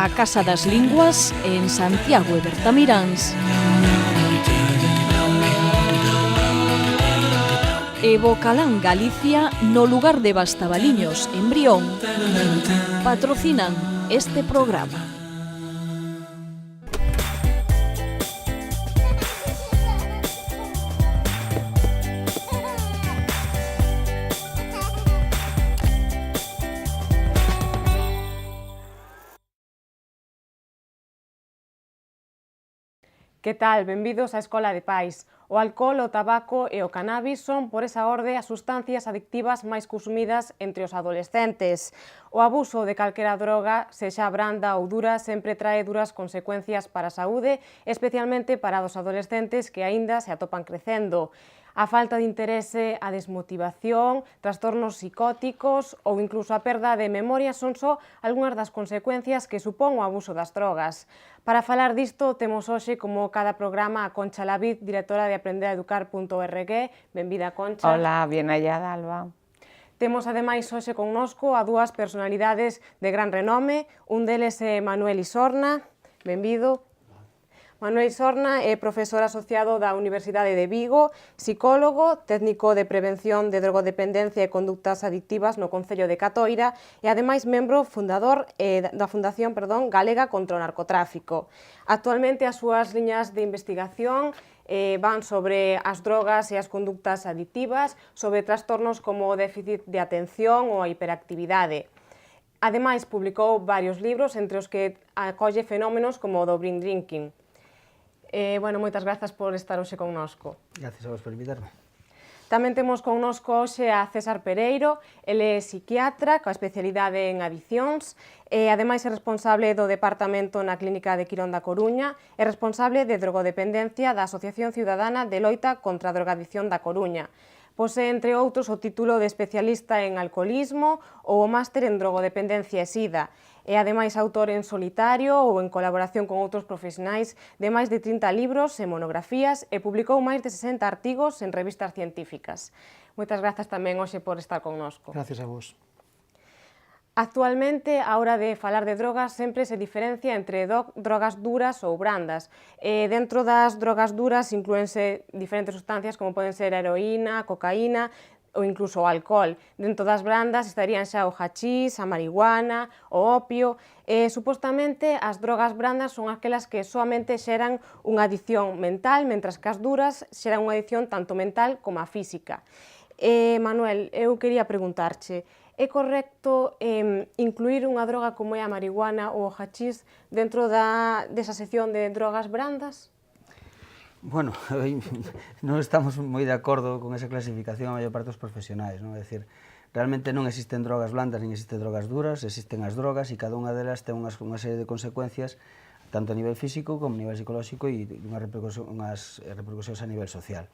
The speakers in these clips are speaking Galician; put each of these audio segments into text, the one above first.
A Casa das Linguas en Santiago e Bertamiráns. E Bocalán Galicia no lugar de Bastabaliños, en Brión, patrocinan este programa. Que tal? Benvidos á Escola de Pais. O alcohol, o tabaco e o cannabis son, por esa orde, as sustancias adictivas máis consumidas entre os adolescentes. O abuso de calquera droga, sexa branda ou dura, sempre trae duras consecuencias para a saúde, especialmente para os adolescentes que aínda se atopan crecendo. A falta de interese, a desmotivación, trastornos psicóticos ou incluso a perda de memoria son só algunhas das consecuencias que supón o abuso das drogas. Para falar disto, temos hoxe, como cada programa, a Concha Lavid, directora de aprenderaeducar.org. Benvida, Concha. Hola, bien hallada, Alba. Temos, ademais, hoxe connosco a dúas personalidades de gran renome. Un deles é Manuel Isorna. Benvido. Manuel Isorna é profesor asociado da Universidade de Vigo, psicólogo, técnico de prevención de drogodependencia e conductas adictivas no Concello de Catoira e, ademais, membro fundador da Fundación Galega contra o Narcotráfico. Actualmente, as súas liñas de investigación van sobre as drogas e as conductas adictivas, sobre trastornos como o déficit de atención ou a hiperactividade. Ademais, publicou varios libros, entre os que acolle fenómenos como o do brain drinking. Moitas grazas por estar hoxe connosco. Gracias a vos por invitarme. Tamén temos connosco hoxe a César Pereiro. Ele é psiquiatra coa especialidade en adiccións e ademais é responsable do departamento na Clínica de Quirón da Coruña e responsable de drogodependencia da Asociación Ciudadana de Loita contra a Drogadicción da Coruña. Posee, entre outros, o título de especialista en alcoholismo ou o máster en drogodependencia e sida. É, ademais, autor en solitario ou en colaboración con outros profesionais de máis de 30 libros e monografías e publicou máis de 60 artigos en revistas científicas. Moitas grazas tamén hoxe por estar connosco. Gracias a vos. Actualmente, a hora de falar de drogas, sempre se diferencia entre drogas duras ou brandas. Dentro das drogas duras inclúense diferentes sustancias como poden ser a heroína, a cocaína ou incluso o alcohol. Dentro das brandas estarían xa o hachís, a marihuana, o opio. Supostamente, as drogas brandas son aquelas que soamente xeran unha adicción mental, mentras que as duras xeran unha adicción tanto mental como a física. Manuel, eu quería preguntarche, é correcto incluir unha droga como é a marihuana ou o hachís dentro desa sección de drogas brandas? Bueno, non estamos moi de acordo con esa clasificación a maior parte dos profesionais, non? É dicir, realmente non existen drogas blandas nin existen drogas duras, existen as drogas e cada unha delas ten unha serie de consecuencias tanto a nivel físico como a nivel psicolóxico e unhas repercusións a nivel social.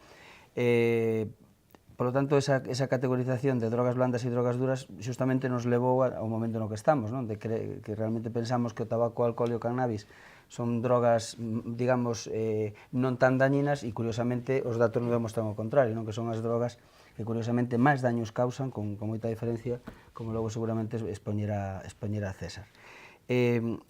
Por lo tanto, esa categorización de drogas blandas e drogas duras justamente nos levou ao momento no que estamos, non? De que realmente pensamos que o tabaco, o alcohol e o cannabis son drogas, digamos, non tan dañinas e, curiosamente, os datos nos demostran o contrario, non? Que son as drogas que, curiosamente, máis daños causan, con moita diferencia, como logo seguramente expoñera a César.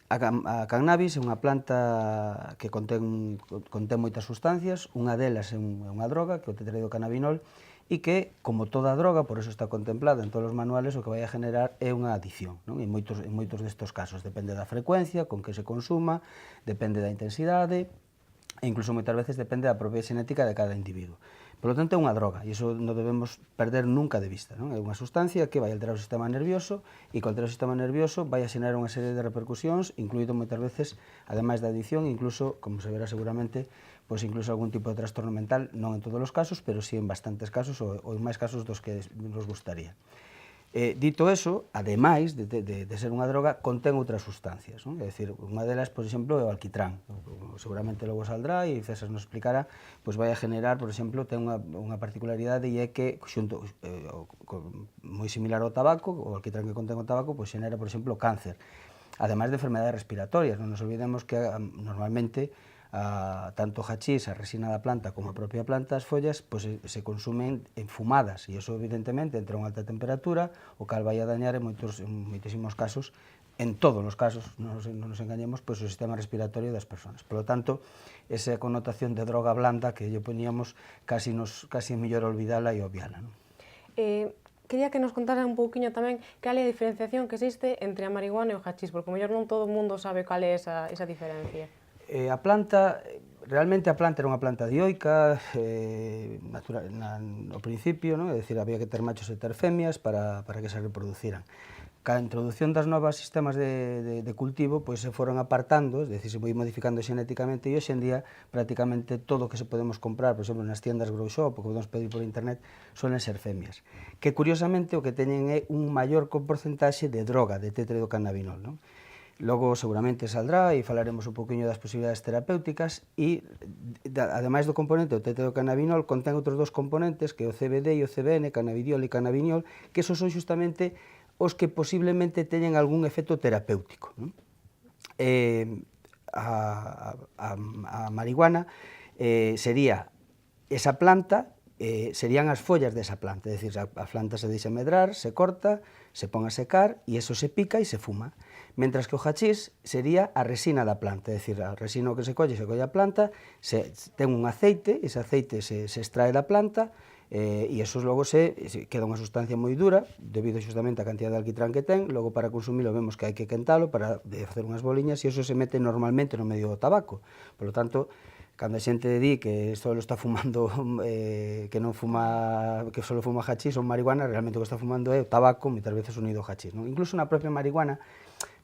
A cannabis é unha planta que contén moitas sustancias, unha delas é unha droga, que é o tetraidrocannabinol, e que, como toda droga, por eso está contemplada en todos os manuales, o que vai a generar é unha adicción, non? En moitos destes casos depende da frecuencia con que se consuma, depende da intensidade e incluso moitas veces depende da propia xenética de cada individuo. Por lo tanto, é unha droga e iso non debemos perder nunca de vista, non? É unha sustancia que vai alterar o sistema nervioso e que alterar o sistema nervioso vai a xenerar unha serie de repercusións, incluído moitas veces, ademais da adicción, incluso, como se verá seguramente, pois incluso algún tipo de trastorno mental, non en todos os casos, pero sí en bastantes casos ou en máis casos dos que nos gustaría. Dito eso, ademais de ser unha droga, contén outras sustancias, non? É dicir, unha delas, por exemplo, é o alquitrán. Seguramente logo saldrá e César nos explicará, pois vai a generar, por exemplo, ten unha particularidade e é que, xunto, moi similar ao tabaco, o alquitrán que contén o tabaco, pois xenera, por exemplo, cáncer. Ademais de enfermedades respiratorias, non nos olvidemos que normalmente tanto o hachís, a resina da planta como a propia planta, as follas, pois se consumen enfumadas, e iso evidentemente entra a unha alta temperatura, o cal vai a dañar en moitísimos casos, en todos os casos, non nos engañemos, pois o sistema respiratorio das persoas. Por lo tanto, esa connotación de droga blanda que lle poñíamos casi é mellor olvidala e obviala, non? Quería que nos contara un pouquiño tamén cal é a diferenciación que existe entre a marihuana e o hachís, porque mellor non todo o mundo sabe cal é esa diferencia. A planta, realmente a planta era unha planta dioica, ao principio, non? É dicir, había que ter machos e ter femias para que se reproduciran. Ca introducción das novas sistemas de cultivo, pois se foron apartando, é dicir, se foi modificando xenéticamente, e hoxe en día prácticamente todo o que se podemos comprar, por exemplo, nas tiendas Grow Shop, o que podemos pedir por internet, suelen ser femias, que curiosamente o que teñen é un maior porcentaxe de droga, de tetradocannabinol, non? Logo seguramente saldrá e falaremos un poquinho das posibilidades terapéuticas e, ademais do componente do tetradocannabinol, contén outros dos componentes, que é o CBD e o CBN, cannabidiol e cannabiniol, que esos son xustamente os que posiblemente teñen algún efecto terapéutico, non? A marihuana sería esa planta, serían as follas desa planta, é dicir, a planta se deixa medrar, se corta, se pon a secar e eso se pica e se fuma. Mentras que o hachís sería a resina da planta, é dicir, a resina que se colle a planta, ten un aceite, ese aceite se extrae da planta, e eso logo queda unha sustancia moi dura, debido xustamente á cantidad de alquitrán que ten, logo para consumilo vemos que hai que quentalo para facer unhas boliñas, e eso se mete normalmente no medio do tabaco. Por lo tanto, cando a xente di que só está fumando, que non fuma, que só fuma hachís ou marihuana, realmente o que está fumando é o tabaco, moitas veces unido ao hachís, non? Incluso na propia marihuana,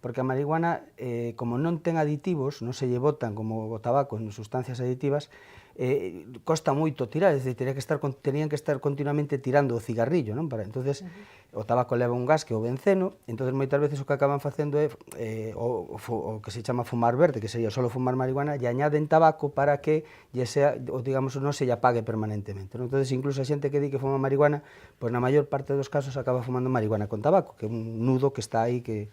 porque a marihuana, como non ten aditivos, non se lle botan como o tabaco en sustancias aditivas, costa moito tirar, é dicir, tenían que estar continuamente tirando o cigarrillo, non? Entonces, o tabaco leva un gas que é o benceno, entonces moitas veces o que acaban facendo é o que se chama fumar verde, que sería só fumar marihuana, e añaden tabaco para que digamos, non se lle apague permanentemente, non? Entonces, incluso a xente que di que fuma marihuana, pois na maior parte dos casos acaba fumando marihuana con tabaco, que é un nudo que está aí que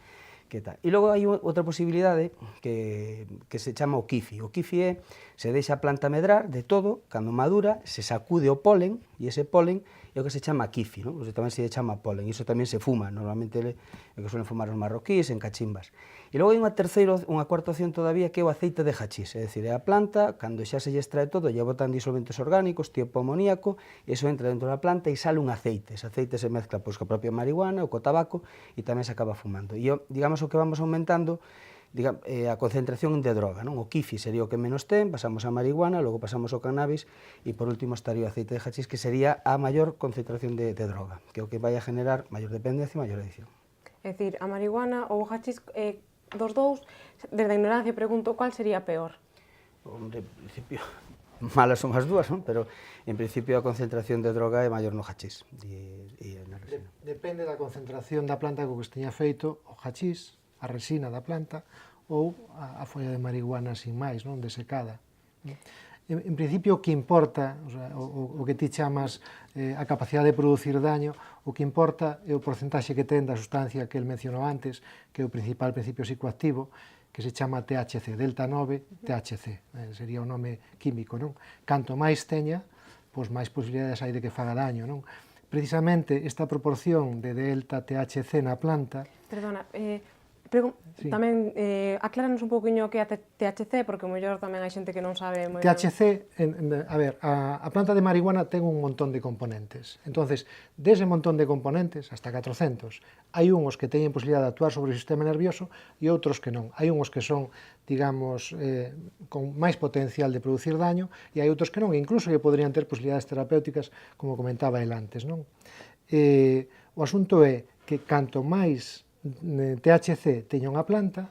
tal. E logo hai outra posibilidade que se chama o kifi. O kifi se deixa a planta medrar de todo, cando madura, se sacude o polen, e ese polen é o que se chama kifi, non? Tamén se chama polen, e iso tamén se fuma, normalmente é o que suelen fumar os marroquíes en cachimbas. E logo hai unha cuarta opción todavía, que é o aceite de hachís, é dicir, é a planta, cando xa se lle extrae todo, lle botan disolventes orgánicos, tipo amoníaco, e iso entra dentro da planta e sale un aceite. Ese aceite se mezcla coa propia marihuana ou co tabaco e tamén se acaba fumando. E, digamos, o que vamos aumentando a concentración de droga, non? O kifi sería o que menos ten, pasamos a marihuana, logo pasamos ao cannabis e por último estaría o aceite de hachís, que sería a maior concentración de droga, que é o que vai a generar maior dependencia e maior adicción. É dicir, a marihuana ou o hachís, dos dous, desde a ignorancia pregunto, cual sería peor? Hombre, en principio, malas son as dúas, non? Pero en principio a concentración de droga é maior no hachís e na resina. Depende da concentración da planta co que esteña feito o hachís, a resina da planta, ou a folla de marihuana sin máis, non, desecada. En principio, o que importa, o que ti chamas a capacidade de producir daño, o que importa é o porcentaxe que ten da sustancia que el mencionou antes, que é o principal principio psicoactivo, que se chama THC, delta 9 THC, sería o nome químico, non? Canto máis teña, pois máis posibilidades hai de que faga daño, non? Precisamente esta proporción de delta THC na planta... Perdona, Sí. Tamén acláranos un pouquiño que é a THC, porque o mellor tamén hai xente que non sabe moi THC, a ver, a planta de marihuana ten un montón de componentes. Entonces, dese montón de componentes, hasta 400, hai unhos que teñen posibilidade de actuar sobre o sistema nervioso e outros que non. Hai unhos que son, digamos, con máis potencial de producir daño e hai outros que non, e incluso que poderían ter posibilidades terapéuticas, como comentaba el antes, non? O asunto é que canto máis THC teña unha planta,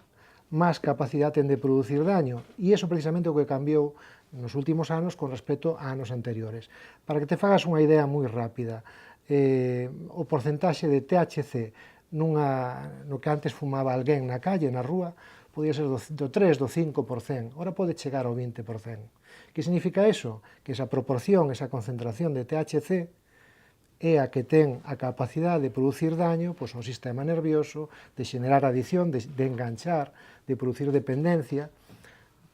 máis capacidade ten de producir daño, e iso precisamente o que cambiou nos últimos anos con respecto a anos anteriores. Para que te fagas unha idea moi rápida, o porcentaxe de THC no que antes fumaba alguén na calle, na rúa, podía ser do 3, do 5%, ora pode chegar ao 20%. Que significa iso? Que esa proporción, esa concentración de THC é a que ten a capacidade de producir daño pois, ao sistema nervioso, de xenerar adicción, de enganchar, de producir dependencia.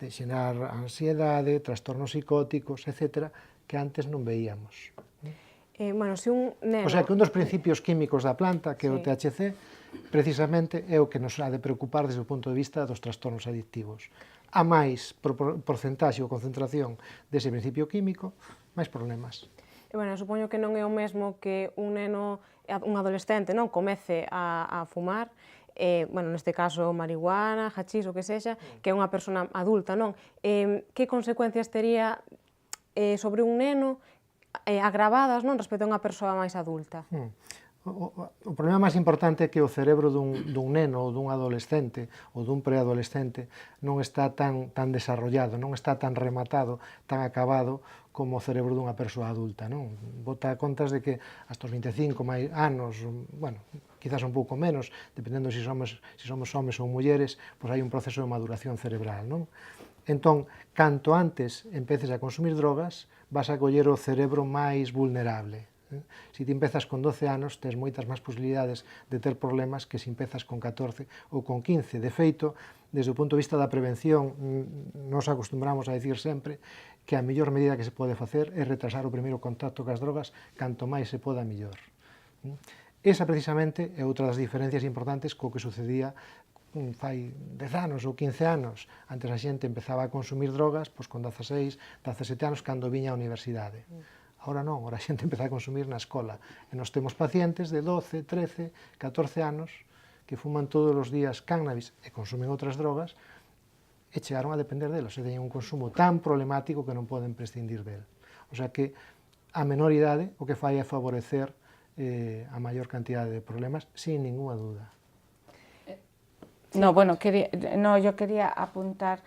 de xerar ansiedade, trastornos psicóticos, etc., que antes non veíamos. Bueno, se un neno... O sea, que un dos principios químicos da planta, que é o THC, precisamente é o que nos ha de preocupar desde o punto de vista dos trastornos adictivos. A máis porcentaxe ou concentración dese principio químico, máis problemas. Bueno, supoño que non é o mesmo que un neno, un adolescente, non comece a fumar, bueno, neste caso marihuana, hachís, o que sexa, que é unha persona adulta, non? Que consecuencias tería sobre un neno agravadas, non, respecto a unha persoa máis adulta? O problema máis importante é que o cerebro dun neno ou dun adolescente ou dun preadolescente non está tan desarrollado, non está tan rematado, tan acabado como o cerebro dunha persoa adulta, non? Bota contas de que hasta os 25 anos, bueno, quizás un pouco menos, dependendo se somos homes ou mulleres, pois hai un proceso de maduración cerebral, non? Entón, canto antes empeces a consumir drogas, vas a coller o cerebro máis vulnerable. Se ti empezas con 12 anos, tens moitas máis posibilidades de ter problemas que se empezas con 14 ou con 15. De feito, desde o punto de vista da prevención, nos acostumbramos a dicir sempre que a mellor medida que se pode facer é retrasar o primeiro contacto cas drogas, canto máis se poda mellor. Esa precisamente é outra das diferencias importantes co que sucedía fai 10 anos ou 15 anos. Antes a xente empezaba a consumir drogas pois con 16, 17 anos cando viña á universidade. Ahora non, ahora a xente empeza a consumir na escola. E nós temos pacientes de 12, 13, 14 anos que fuman todos os días cannabis e consumen outras drogas e chegaron a depender delos, e teñen un consumo tan problemático que non poden prescindir del. O sea que a menor idade o que fai é favorecer a maior cantidad de problemas, sin ninguna duda. No, bueno, yo quería apuntar,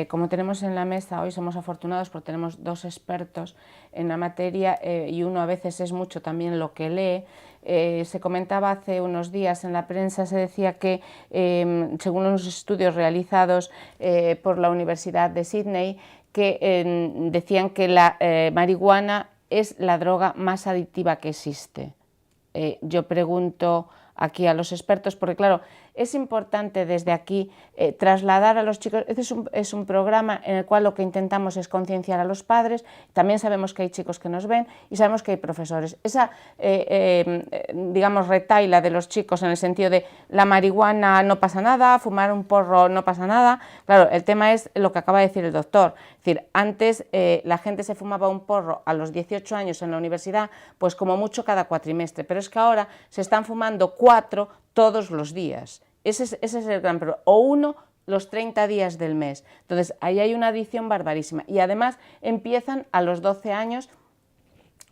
como tenemos en la mesa hoy, somos afortunados porque tenemos dos expertos en la materia y uno a veces es mucho también lo que lee. Se comentaba hace unos días en la prensa, se decía que según unos estudios realizados por la Universidad de Sydney, que decían que la marihuana es la droga más adictiva que existe. Yo pregunto aquí a los expertos, porque claro, es importante desde aquí trasladar a los chicos. Este es un programa en el cual lo que intentamos es concienciar a los padres. También sabemos que hay chicos que nos ven y sabemos que hay profesores. Esa, digamos, retaila de los chicos en el sentido de la marihuana no pasa nada, fumar un porro no pasa nada. Claro, el tema es lo que acaba de decir el doctor. Es decir, antes la gente se fumaba un porro a los 18 años en la universidad, pues como mucho cada cuatrimestre, pero es que ahora se están fumando 4 todos los días. Ese es el gran problema. O 1 los 30 días del mes. Entonces, ahí hay una adicción barbarísima. Y además empiezan a los 12 años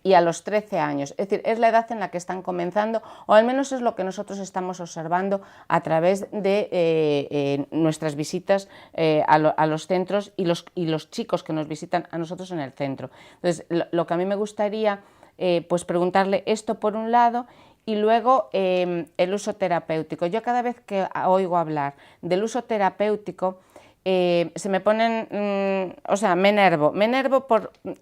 y a los 13 años. Es decir, es la edad en la que están comenzando, o al menos es lo que nosotros estamos observando a través de nuestras visitas a los centros y los chicos que nos visitan a nosotros en el centro. Entonces, lo que a mí me gustaría pues preguntarle esto por un lado. Y luego el uso terapéutico. Yo cada vez que oigo hablar del uso terapéutico se me ponen, o sea, me enervo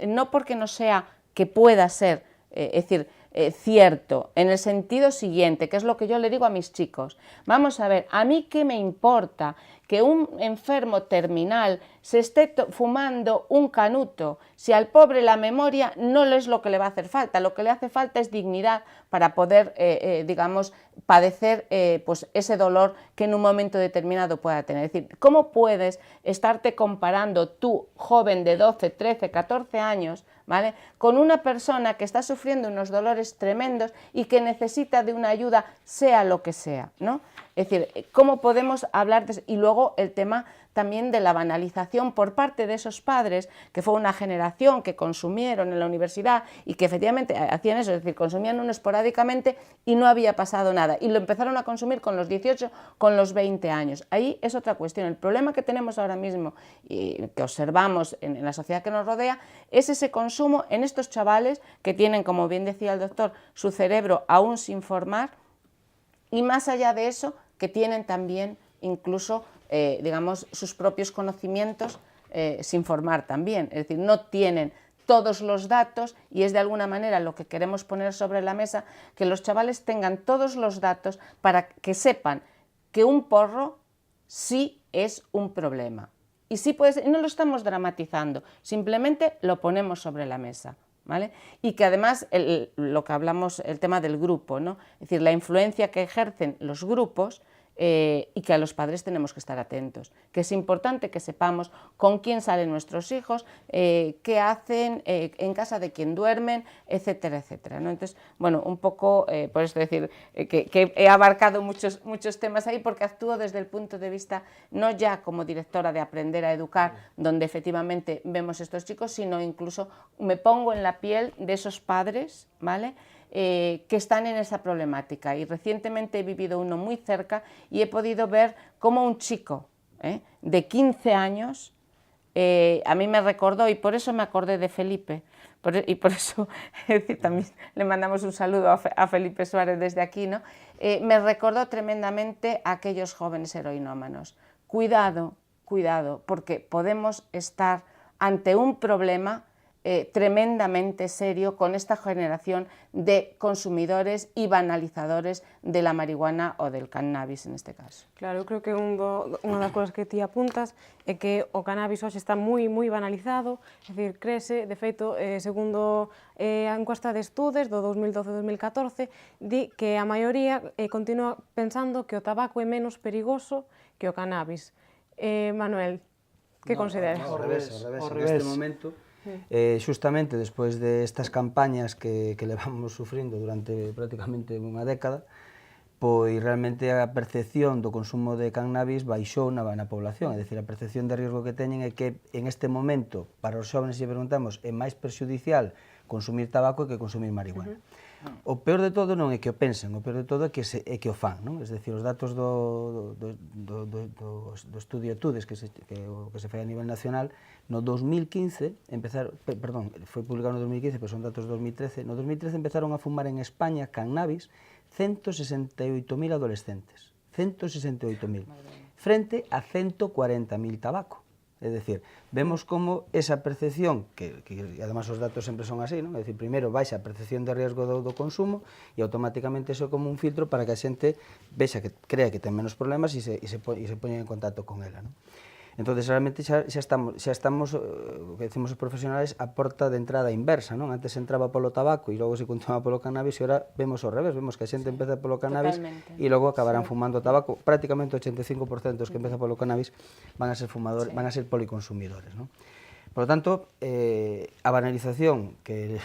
no porque no sea que pueda ser, es decir, cierto, en el sentido siguiente, que es lo que yo le digo a mis chicos. Vamos a ver, ¿a mí qué me importa que un enfermo terminal se esté fumando un canuto si al pobre la memoria no es lo que le va a hacer falta? Lo que le hace falta es dignidad para poder, digamos, padecer pues ese dolor que en un momento determinado pueda tener. Es decir, ¿cómo puedes estarte comparando tú, joven de 12, 13, 14 años, ¿vale?, con una persona que está sufriendo unos dolores tremendos y que necesita de una ayuda, sea lo que sea, ¿no? Es decir, ¿cómo podemos hablar de eso? Y luego el tema también de la banalización por parte de esos padres, que fue una generación que consumieron en la universidad y que efectivamente hacían eso, es decir, consumían uno esporádicamente y no había pasado nada. Y lo empezaron a consumir con los 18, con los 20 años. Ahí es otra cuestión. El problema que tenemos ahora mismo y que observamos en la sociedad que nos rodea es ese consumo en estos chavales que tienen, como bien decía el doctor, su cerebro aún sin formar, y más allá de eso, que tienen también incluso, digamos, sus propios conocimientos sin formar también. Es decir, no tienen todos los datos y es de alguna manera lo que queremos poner sobre la mesa, que los chavales tengan todos los datos para que sepan que un porro sí es un problema. Y sí puede ser, no lo estamos dramatizando, simplemente lo ponemos sobre la mesa, ¿vale? Y que además, lo que hablamos, el tema del grupo, ¿no? Es decir, la influencia que ejercen los grupos y que a los padres tenemos que estar atentos, que es importante que sepamos con quién salen nuestros hijos, qué hacen, en casa de quién duermen, etcétera, etcétera, ¿no? Entonces, bueno, un poco, por eso decir, que he abarcado muchos temas ahí, porque actúo desde el punto de vista, no ya como directora de Aprender a Educar, donde efectivamente vemos estos chicos, sino incluso me pongo en la piel de esos padres, ¿vale?, que están en esa problemática, y recientemente he vivido uno muy cerca y he podido ver cómo un chico de 15 años a mí me recordó, y por eso me acordé de Felipe, y por eso también le mandamos un saludo a Felipe Suárez desde aquí, ¿no? Me recordó tremendamente a aquellos jóvenes heroinómanos. Cuidado, cuidado, porque podemos estar ante un problema tremendamente serio con esta generación de consumidores y banalizadores de la marihuana o del cannabis en este caso. Claro, eu creo que unha das cousas que ti apuntas é que o cannabis hoxe está moi banalizado, é dicir, crese, de feito, segundo a encuesta de estudes do 2012-2014, di que a maioría continúa pensando que o tabaco é menos perigoso que o cannabis. Manuel, que consideras? Ao revés. Neste momento, xustamente despois destas campañas que levamos sufrindo durante prácticamente unha década, pois realmente a percepción do consumo de cannabis baixou na población, é dicir, a percepción de risco que teñen é que en este momento, para os xóvenes, se preguntamos, é máis perxudicial consumir tabaco que consumir marihuana. O peor de todo non é que o pensen, o peor de todo é que o fan, non? Es decir, os datos do estudio ETUDES que se fai a nivel nacional, no 2015 foi publicado no 2015, pero son datos do 2013, no 2013 empezaron a fumar en España cannabis 168.000 adolescentes, 168.000, frente a 140.000 tabaco. É dicir, vemos como esa percepción, que además os datos sempre son así, non? É dicir, primeiro baixa a percepción de riesgo do consumo e automáticamente iso é como un filtro para que a xente vexa que crea que ten menos problemas e se poña en contacto con ela, non? Entón, realmente xa estamos, o que decimos os profesionales, a porta de entrada inversa, non? Antes entraba polo tabaco e logo se continuaba polo cannabis e ora vemos ao revés, vemos que a xente empeza polo cannabis e logo acabarán fumando tabaco. Prácticamente o 85% dos que empeza polo cannabis van a ser fumadores, van a ser policonsumidores, non? Por lo tanto, a banalización que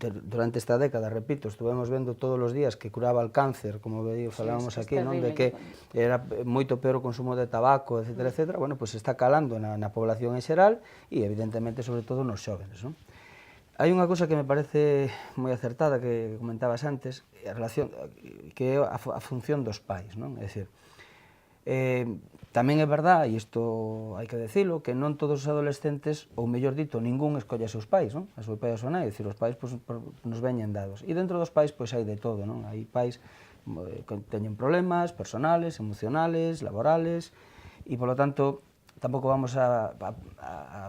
durante esta década, repito, estuvemos vendo todos os días que curaba el cáncer, como falábamos aquí, non? De que era moito peor o consumo de tabaco, etcétera, etcétera, bueno, pues está calando na población en xeral e evidentemente, sobre todo, nos xóvenes, non? Hai unha cousa que me parece moi acertada, que comentabas antes, a relación, que é a función dos pais, non? É dicir, tamén é verdad, e isto hai que decilo, que non todos os adolescentes, ou mellor dito, ningún escolle a seus pais, non? A seu pai e a súa nai, é dicir, os pais nos veñen dados. E dentro dos pais, pois hai de todo, non? Hai pais que teñen problemas personales, emocionales, laborales, e, polo tanto, tampouco vamos a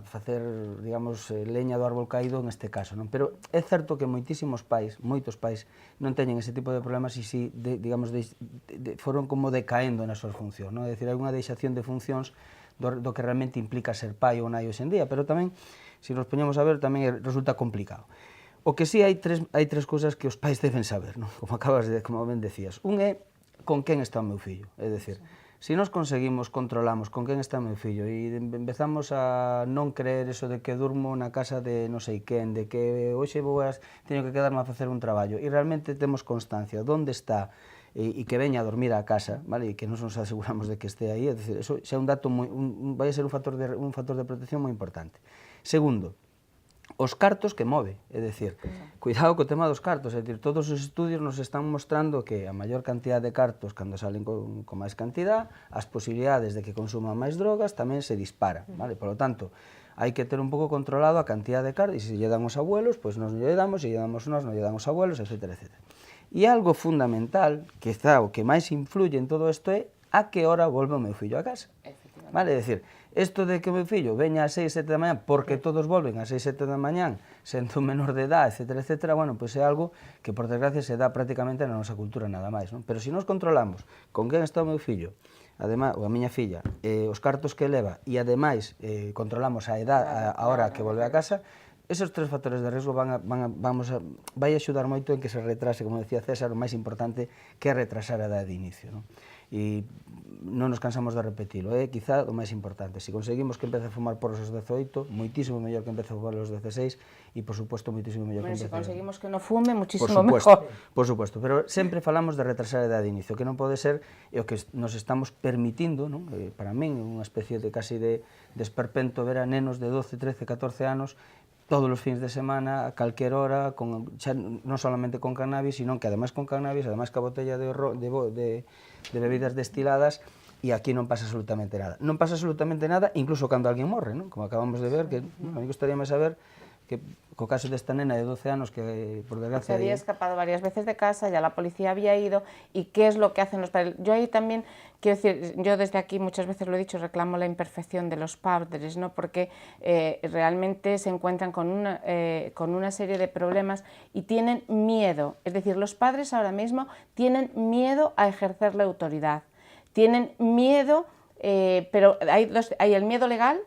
facer, digamos, leña do árbol caído neste caso, non? Pero é certo que moitos pais non teñen ese tipo de problemas e si, digamos, foron como decaendo nas súas funcións, non? É dicir, hai unha deixación de funcións do que realmente implica ser pai ou nai hoxe en día, pero tamén, se nos poñemos a ver, tamén resulta complicado. O que sí hai tres cousas que os pais deben saber, non? Como ben decías. Un é con quen está o meu fillo, é dicir, se nos conseguimos, controlamos con quen está o meu fillo e empezamos a non creer eso de que durmo na casa de non sei quen, de que hoxe teño que quedarme a facer un traballo e realmente temos constancia de onde está e que veña a dormir á casa, vale? E que nos aseguramos de que este aí, é dicir, eso xa é un dato vai a ser un factor de protección moi importante. Segundo, os cartos que move, é dicir, cuidado co tema dos cartos, é dicir, todos os estudios nos están mostrando que a maior cantidad de cartos cando salen con máis cantidad, as posibilidades de que consuman máis drogas tamén se disparan, vale? Por lo tanto, hai que ter un pouco controlado a cantidad de cartos, e se lle dan os abuelos, pois nos lle damos, se lle damos nós, non lle dan os abuelos, etcétera, etcétera. E algo fundamental, que está o que máis influye en todo isto é a que hora volve o meu fillo a casa. Vale, é dicir, isto de que o meu fillo veña ás 6, 7 da mañán, porque todos volven ás 6, 7 da mañán, sendo un menor de edad, etcétera, etcétera, bueno, pois é algo que, por desgracia, se dá prácticamente na nosa cultura nada máis, non? Pero se nos controlamos con quen está o meu fillo, ademais, ou a miña filla, os cartos que leva e ademais controlamos a edad a hora que volve a casa, esos tres factores de risco vai axudar moito en que se retrase, como decía César, o máis importante que é retrasar a edad de inicio, non? E non nos cansamos de repetilo, é quizá o máis importante. Se conseguimos que empece a fumar por os 18, moitísimo mellor que empece a fumar os 16 e, por suposto, moitísimo mellor que empece... Se conseguimos que non fume, muchísimo mejor. Por suposto, pero sempre falamos de retrasar a edad de inicio, que non pode ser o que nos estamos permitindo, non? Para min, unha especie de casi de esperpento ver a nenos de 12, 13, 14 anos todos os fins de semana, a calquer hora, non solamente con cannabis, sino que ademais con cannabis, ademais que a botella de bebidas destiladas, e aquí non pasa absolutamente nada. Non pasa absolutamente nada, incluso cando alguén morre, non? Como acabamos de ver, que a mí gustaríame saber que co caso desta nena de 12 anos que, por desgracia... Se había escapado varias veces de casa, ya la policía había ido, y qué es lo que hacen los padres. Yo ahí también, quiero decir, yo desde aquí muchas veces lo he dicho, reclamo la imperfección de los padres, ¿no? Porque realmente se encuentran con una serie de problemas y tienen miedo. Es decir, los padres ahora mismo tienen miedo a ejercer la autoridad, tienen miedo, pero hay el miedo legal,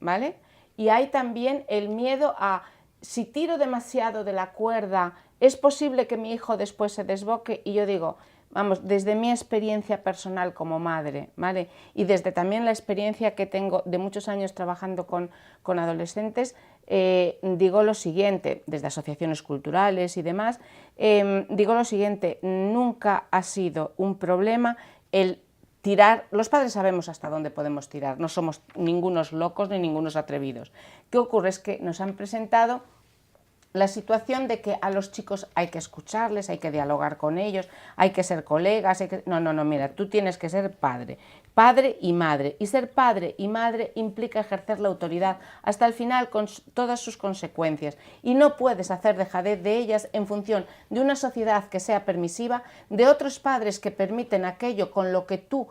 ¿vale? Y hay también el miedo a, si tiro demasiado de la cuerda, es posible que mi hijo después se desboque. Y yo digo, vamos, desde mi experiencia personal como madre, ¿vale? Y desde también la experiencia que tengo de muchos años trabajando con adolescentes, digo lo siguiente, desde asociaciones culturales y demás, digo lo siguiente, nunca ha sido un problema el tirar. Los padres sabemos hasta dónde podemos tirar, no somos ningunos locos ni ningunos atrevidos. ¿Qué ocurre? Es que nos han presentado la situación de que a los chicos hay que escucharles, hay que dialogar con ellos, hay que ser colegas, No, mira, tú tienes que ser padre y madre, y ser padre y madre implica ejercer la autoridad hasta el final con todas sus consecuencias, y no puedes hacer dejadez de ellas en función de una sociedad que sea permisiva, de otros padres que permiten aquello con lo que tú,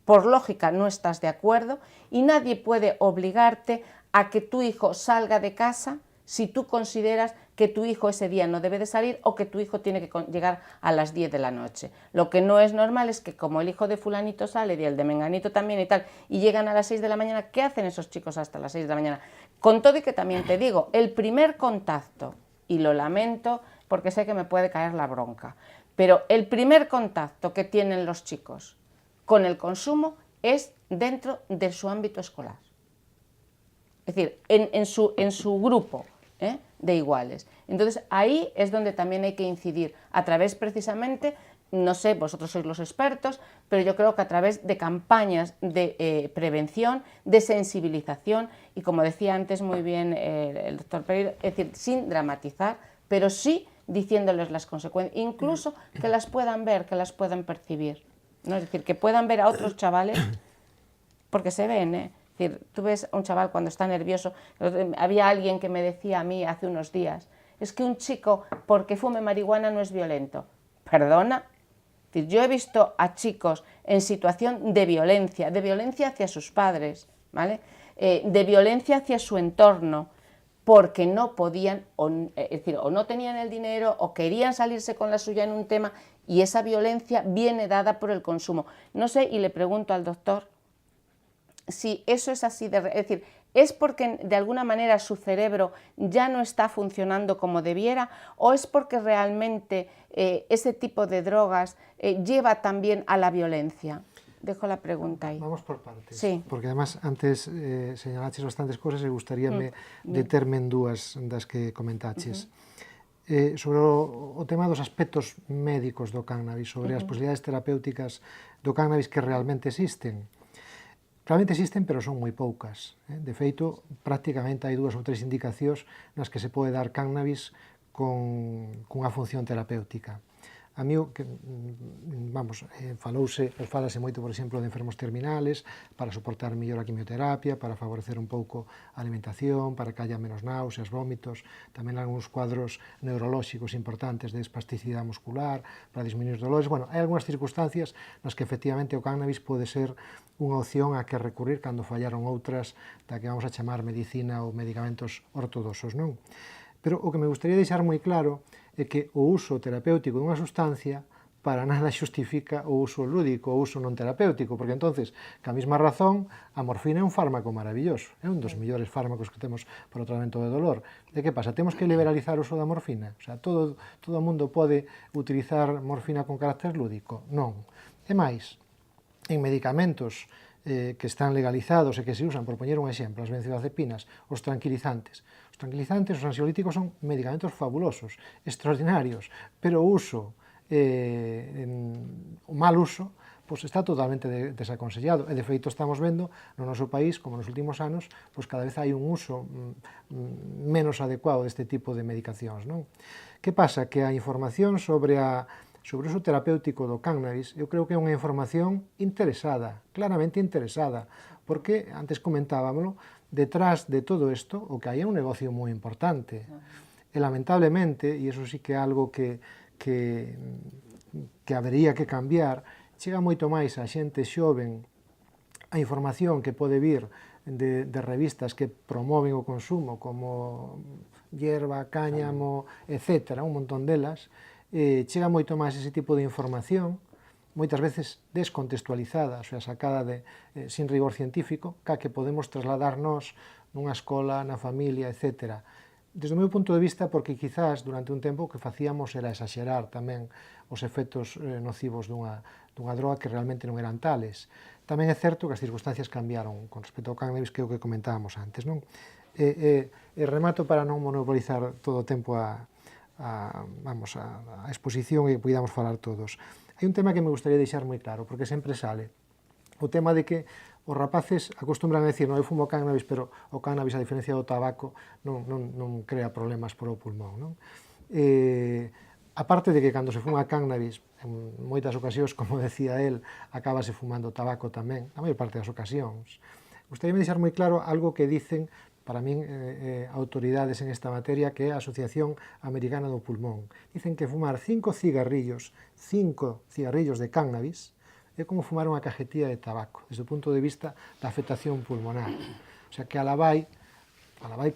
por lógica, no estás de acuerdo, y nadie puede obligarte a que tu hijo salga de casa si tú consideras que tu hijo ese día no debe de salir o que tu hijo tiene que llegar a las 10 de la noche. Lo que no es normal es que como el hijo de fulanito sale y el de menganito también y tal, y llegan a las 6 de la mañana, ¿qué hacen esos chicos hasta las 6 de la mañana? Con todo y que también te digo, el primer contacto, y lo lamento porque sé que me puede caer la bronca, pero el primer contacto que tienen los chicos con el consumo es dentro de su ámbito escolar. Es decir, en su grupo de iguales. Entonces ahí es donde también hay que incidir, a través precisamente, no sé, vosotros sois los expertos, pero yo creo que a través de campañas de prevención, de sensibilización, y como decía antes muy bien el doctor Pereiro, es decir, sin dramatizar, pero sí diciéndoles las consecuencias, incluso que las puedan ver, que las puedan percibir, ¿no? Es decir, que puedan ver a otros chavales, porque se ven, Es decir, tú ves a un chaval cuando está nervioso. Había alguien que me decía a mí hace unos días, es que un chico porque fume marihuana no es violento. ¿Perdona? Es decir, yo he visto a chicos en situación de violencia hacia sus padres, ¿vale? De violencia hacia su entorno, porque no podían, es decir, o no tenían el dinero o querían salirse con la suya en un tema, y esa violencia viene dada por el consumo. No sé, y le pregunto al doctor, si eso es así, es decir, ¿es porque de alguna manera su cerebro ya no está funcionando como debiera, o es porque realmente ese tipo de drogas lleva también a la violencia? Dejo la pregunta ahí. Vamos por partes, sí. Porque además antes señalaches bastantes cosas e gustaríame determe en dúas das que comentaches. Sobre o tema dos aspectos médicos do cannabis, sobre as posibilidades terapéuticas do cannabis que realmente existen. Realmente existen, pero son moi poucas. De feito, prácticamente hai 2 ou 3 indicacións nas que se pode dar cannabis cunha función terapéutica. A mí, falase moito, por exemplo, de enfermos terminales, para soportar mellor a quimioterapia, para favorecer un pouco a alimentación, para que haya menos náuseas, vómitos, tamén algúns cuadros neurolóxicos importantes de espasticidade muscular, para disminuir os dolores. Bueno, hai algunhas circunstancias nas que efectivamente o cannabis pode ser unha opción a que recurrir cando fallaron outras da que vamos a chamar medicina ou medicamentos ortodoxos, non? Pero o que me gustaría deixar moi claro é que o uso terapéutico dunha sustancia para nada xustifica o uso lúdico, o uso non terapéutico, porque entonces, ca mesma razón, a morfina é un fármaco maravilloso, é un dos mellores fármacos que temos para o tratamento de dolor. E que pasa? Temos que liberalizar o uso da morfina? O sea, todo o mundo pode utilizar morfina con carácter lúdico? Non. E máis, en medicamentos que están legalizados e que se usan, por poñer un exemplo, as benzodiazepinas, os tranquilizantes. Os tranquilizantes, os ansiolíticos son medicamentos fabulosos, extraordinarios, pero o uso, o mal uso, pois está totalmente desaconsellado. E de feito estamos vendo no noso país, como nos últimos anos, pois cada vez hai un uso menos adecuado deste tipo de medicacións, non? Que pasa? Que a información sobre o uso terapéutico do cannabis, eu creo que é unha información interesada, claramente interesada, porque, antes comentábamolo, detrás de todo isto, o que hai é un negocio moi importante. E, lamentablemente, e iso sí que é algo que habería que cambiar, chega moito máis a xente xoven a información que pode vir de revistas que promoven o consumo, como Hierba, Cáñamo, etc., un montón delas, chega moito máis ese tipo de información, moitas veces descontextualizada, o sea, sacada sin rigor científico, ca que podemos trasladarnos nunha escola, na familia, etc. Desde o meu punto de vista, porque quizás durante un tempo o que facíamos era exaxerar tamén os efectos nocivos dunha droga que realmente non eran tales. Tamén é certo que as circunstancias cambiaron con respecto ao cannabis, que é o que comentábamos antes, non? E remato para non monopolizar todo o tempo a exposición e podamos falar todos. Hai un tema que me gustaría deixar moi claro, porque sempre sale. O tema de que os rapaces acostumbran a decir, non, eu fumo cannabis, pero o cannabis, a diferencia do tabaco, non crea problemas por o pulmón, non? Aparte de que cando se fuma cannabis, en moitas ocasións, como decía él, acabase fumando tabaco tamén, a maior parte das ocasións. Gustaría deixar moi claro algo que dicen para min, autoridades en esta materia, que é a Asociación Americana do Pulmón. Dicen que fumar 5 cigarrillos de cannabis é como fumar unha cajetilla de tabaco, desde o punto de vista da afectación pulmonar. O sea, que ala vai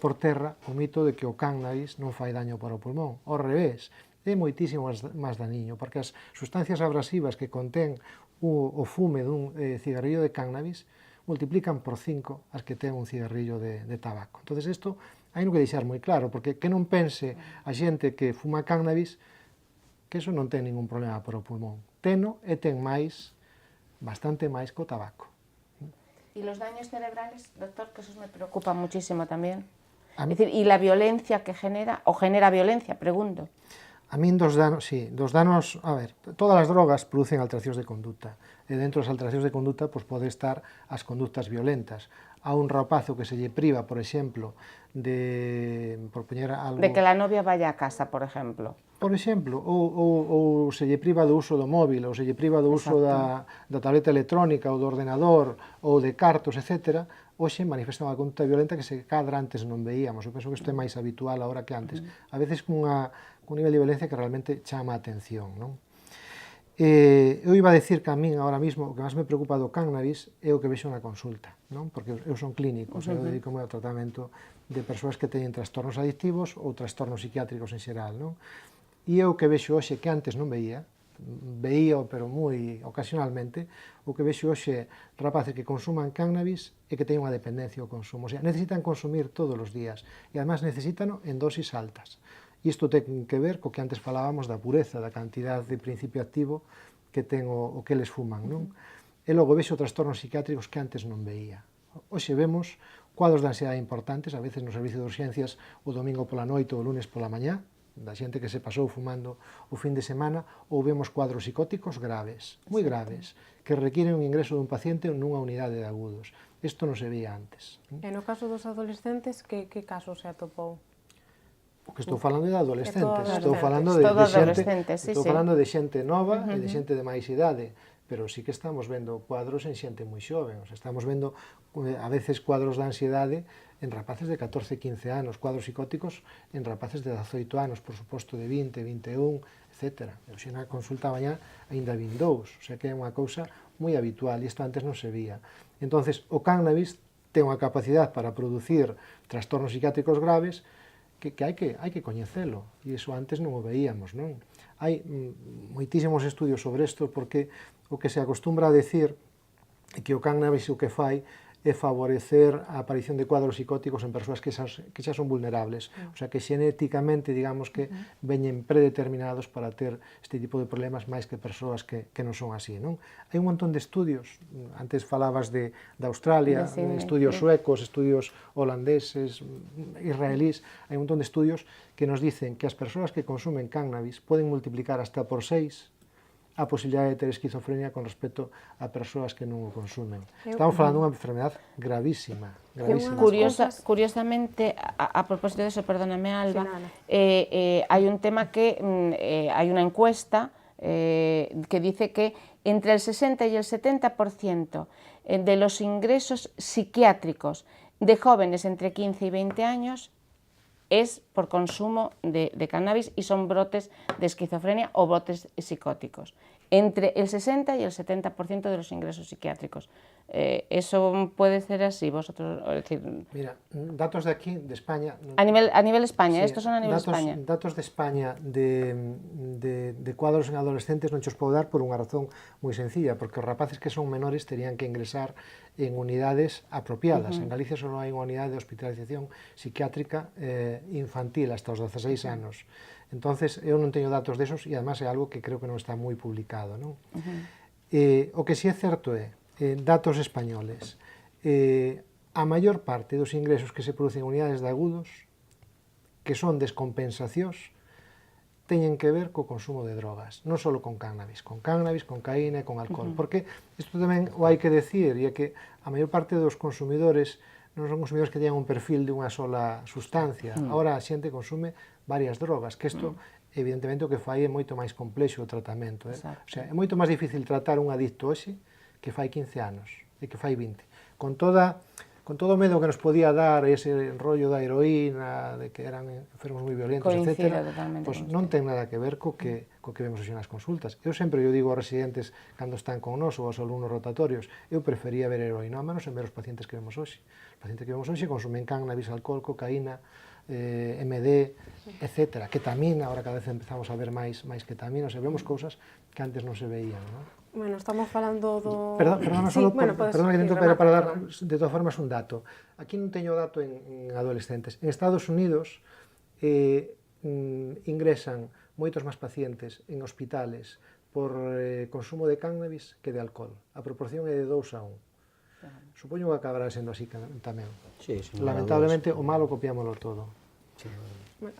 por terra o mito de que o cannabis non fai daño para o pulmón. Ao revés, é moitísimo máis dañiño, porque as sustancias abrasivas que contén o fume dun cigarrillo de cannabis multiplican por 5 as que ten un cigarrillo de tabaco. Entón, isto hai que deixar moi claro, porque que non pense a xente que fuma cannabis que eso non ten ningún problema para o pulmón. Teno e ten bastante máis co tabaco. ¿Y los daños cerebrales, doctor? Que eso me preocupa muchísimo también. Es decir, ¿y la violencia que genera, o genera violencia, pregunto? A min dos danos, a ver, todas as drogas producen alteracións de conduta, e dentro das alteracións de conduta pois pode estar as conductas violentas. A un rapazo que se lle priva, por exemplo, por poñer algo... De que la novia vaya a casa, por exemplo. Por exemplo, ou se lle priva do uso do móvil, ou se lle priva do uso da tableta electrónica, ou do ordenador, ou de cartos, etc., hoxe manifesta unha conduta violenta que se cadra antes non veíamos. Eu penso que isto é máis habitual agora que antes. A veces cun nivel de violencia que realmente chama a atención, non? Eu iba a decir que a min, ahora mismo, o que máis me preocupa do cannabis é o que vexo na consulta, non? Porque eu son clínico, eu dedico-me ao tratamento de persoas que teñen trastornos adictivos ou trastornos psiquiátricos en xeral, non? E eu que vexo hoxe que antes non veía, pero moi ocasionalmente, o que vexo hoxe rapaces que consuman cannabis e que teñen unha dependencia ao consumo. O sea, necesitan consumir todos os días e además necesitan en dosis altas. E isto ten que ver co que antes falábamos da pureza, da cantidad de principio activo que ten o que eles fuman, non? E logo vexo trastornos psiquiátricos que antes non veía. Hoxe vemos cuadros de ansiedade importantes, a veces no servicio de urxencias o domingo pola noite ou o lunes pola mañá, da xente que se pasou fumando o fin de semana, ou vemos cuadros psicóticos graves, moi graves, que requiren un ingreso dun paciente nunha unidade de agudos. Isto non se veía antes. E no caso dos adolescentes, que caso se atopou? O que estou falando é de adolescentes, estou falando de xente nova e de xente de máis idade, pero sí que estamos vendo cuadros en xente moi xoven, estamos vendo a veces cuadros de ansiedade en rapaces de 14, 15 anos, cuadros psicóticos en rapaces de 18 anos, por suposto de 20, 21, etc. Eu xe na consulta mañá ainda vin dous, o sea que é unha cousa moi habitual e isto antes non se vía. Entonces, o cannabis ten unha capacidade para producir trastornos psiquiátricos graves que hai que coñecelo, e iso antes non o veíamos, non? hai moitísimos estudios sobre isto, porque o que se acostumbra a decir é que o cannabis o que fai é favorecer a aparición de cuadros psicóticos en persoas que xa son vulnerables, o sea, que xenéticamente, digamos que veñen predeterminados para ter este tipo de problemas máis que persoas que non son así, non? Hai un montón de estudios, antes falabas de Australia, estudios suecos, estudios holandeses, israelís, hai un montón de estudios que nos dicen que as persoas que consumen cannabis poden multiplicar hasta por 6 a posibilidade de ter esquizofrenia con respecto a persoas que non o consumen. Estamos falando dunha enfermedad gravísima. Curiosamente, a propósito de eso, perdóname Alba, hai un tema que hai unha encuesta que dice que entre el 60 y el 70% de los ingresos psiquiátricos de jóvenes entre 15 y 20 años es por consumo de cannabis y son brotes de esquizofrenia o brotes psicóticos. Entre el 60 y el 70% de los ingresos psiquiátricos. ¿Eso puede ser así? Vosotros, es decir, mira, datos de aquí, de España... A nivel España, sí, estos son a nivel España. Datos de España de cuadros en adolescentes non os podo dar por unha razón moi sencilla, porque os rapaces que son menores terían que ingresar en unidades apropiadas. En Galicia só hai unha unidade de hospitalización psiquiátrica infantil hasta os 16 anos. Entonces, eu non teño datos desos e además é algo que creo que non está moi publicado, non? O que sí é certo é, datos españoles, a maior parte dos ingresos que se producen en unidades de agudos, que son descompensacións, teñen que ver co consumo de drogas, non só con cannabis, con caína e con alcohol, porque isto tamén o hai que decir, e é que a maior parte dos consumidores non son consumidores que teñan un perfil de unha sola sustancia, agora a xente consume varias drogas, que isto evidentemente o que fai é moito máis complexo o tratamento, o sea, é moito máis difícil tratar un adicto hoxe que fai 15 anos e que fai 20, con todo o medo que nos podía dar ese rollo da heroína, de que eran enfermos moi violentos, etc., pues non ten nada que ver co que vemos hoxe nas consultas. Eu sempre digo aos residentes, cando están con nós ou aos alumnos rotatorios, eu prefería ver heroinómanos en ver os pacientes que vemos hoxe. Os pacientes que vemos hoxe consumen cannabis, alcohol, cocaína, MD, etc. Ketamina, ahora cada vez empezamos a ver máis ketamina, o sea, vemos cousas que antes non se veían, non? Bueno, estamos falando do... Perdona, sí, bueno, perdona que tento para dar, de todas formas, un dato. Aquí non teño dato en adolescentes. En Estados Unidos ingresan moitos máis pacientes en hospitales por consumo de cannabis que de alcohol. A proporción é de 2 a 1. Supoño que acabará sendo así tamén. Sí, lamentablemente, o malo copiámoslo todo. Sí.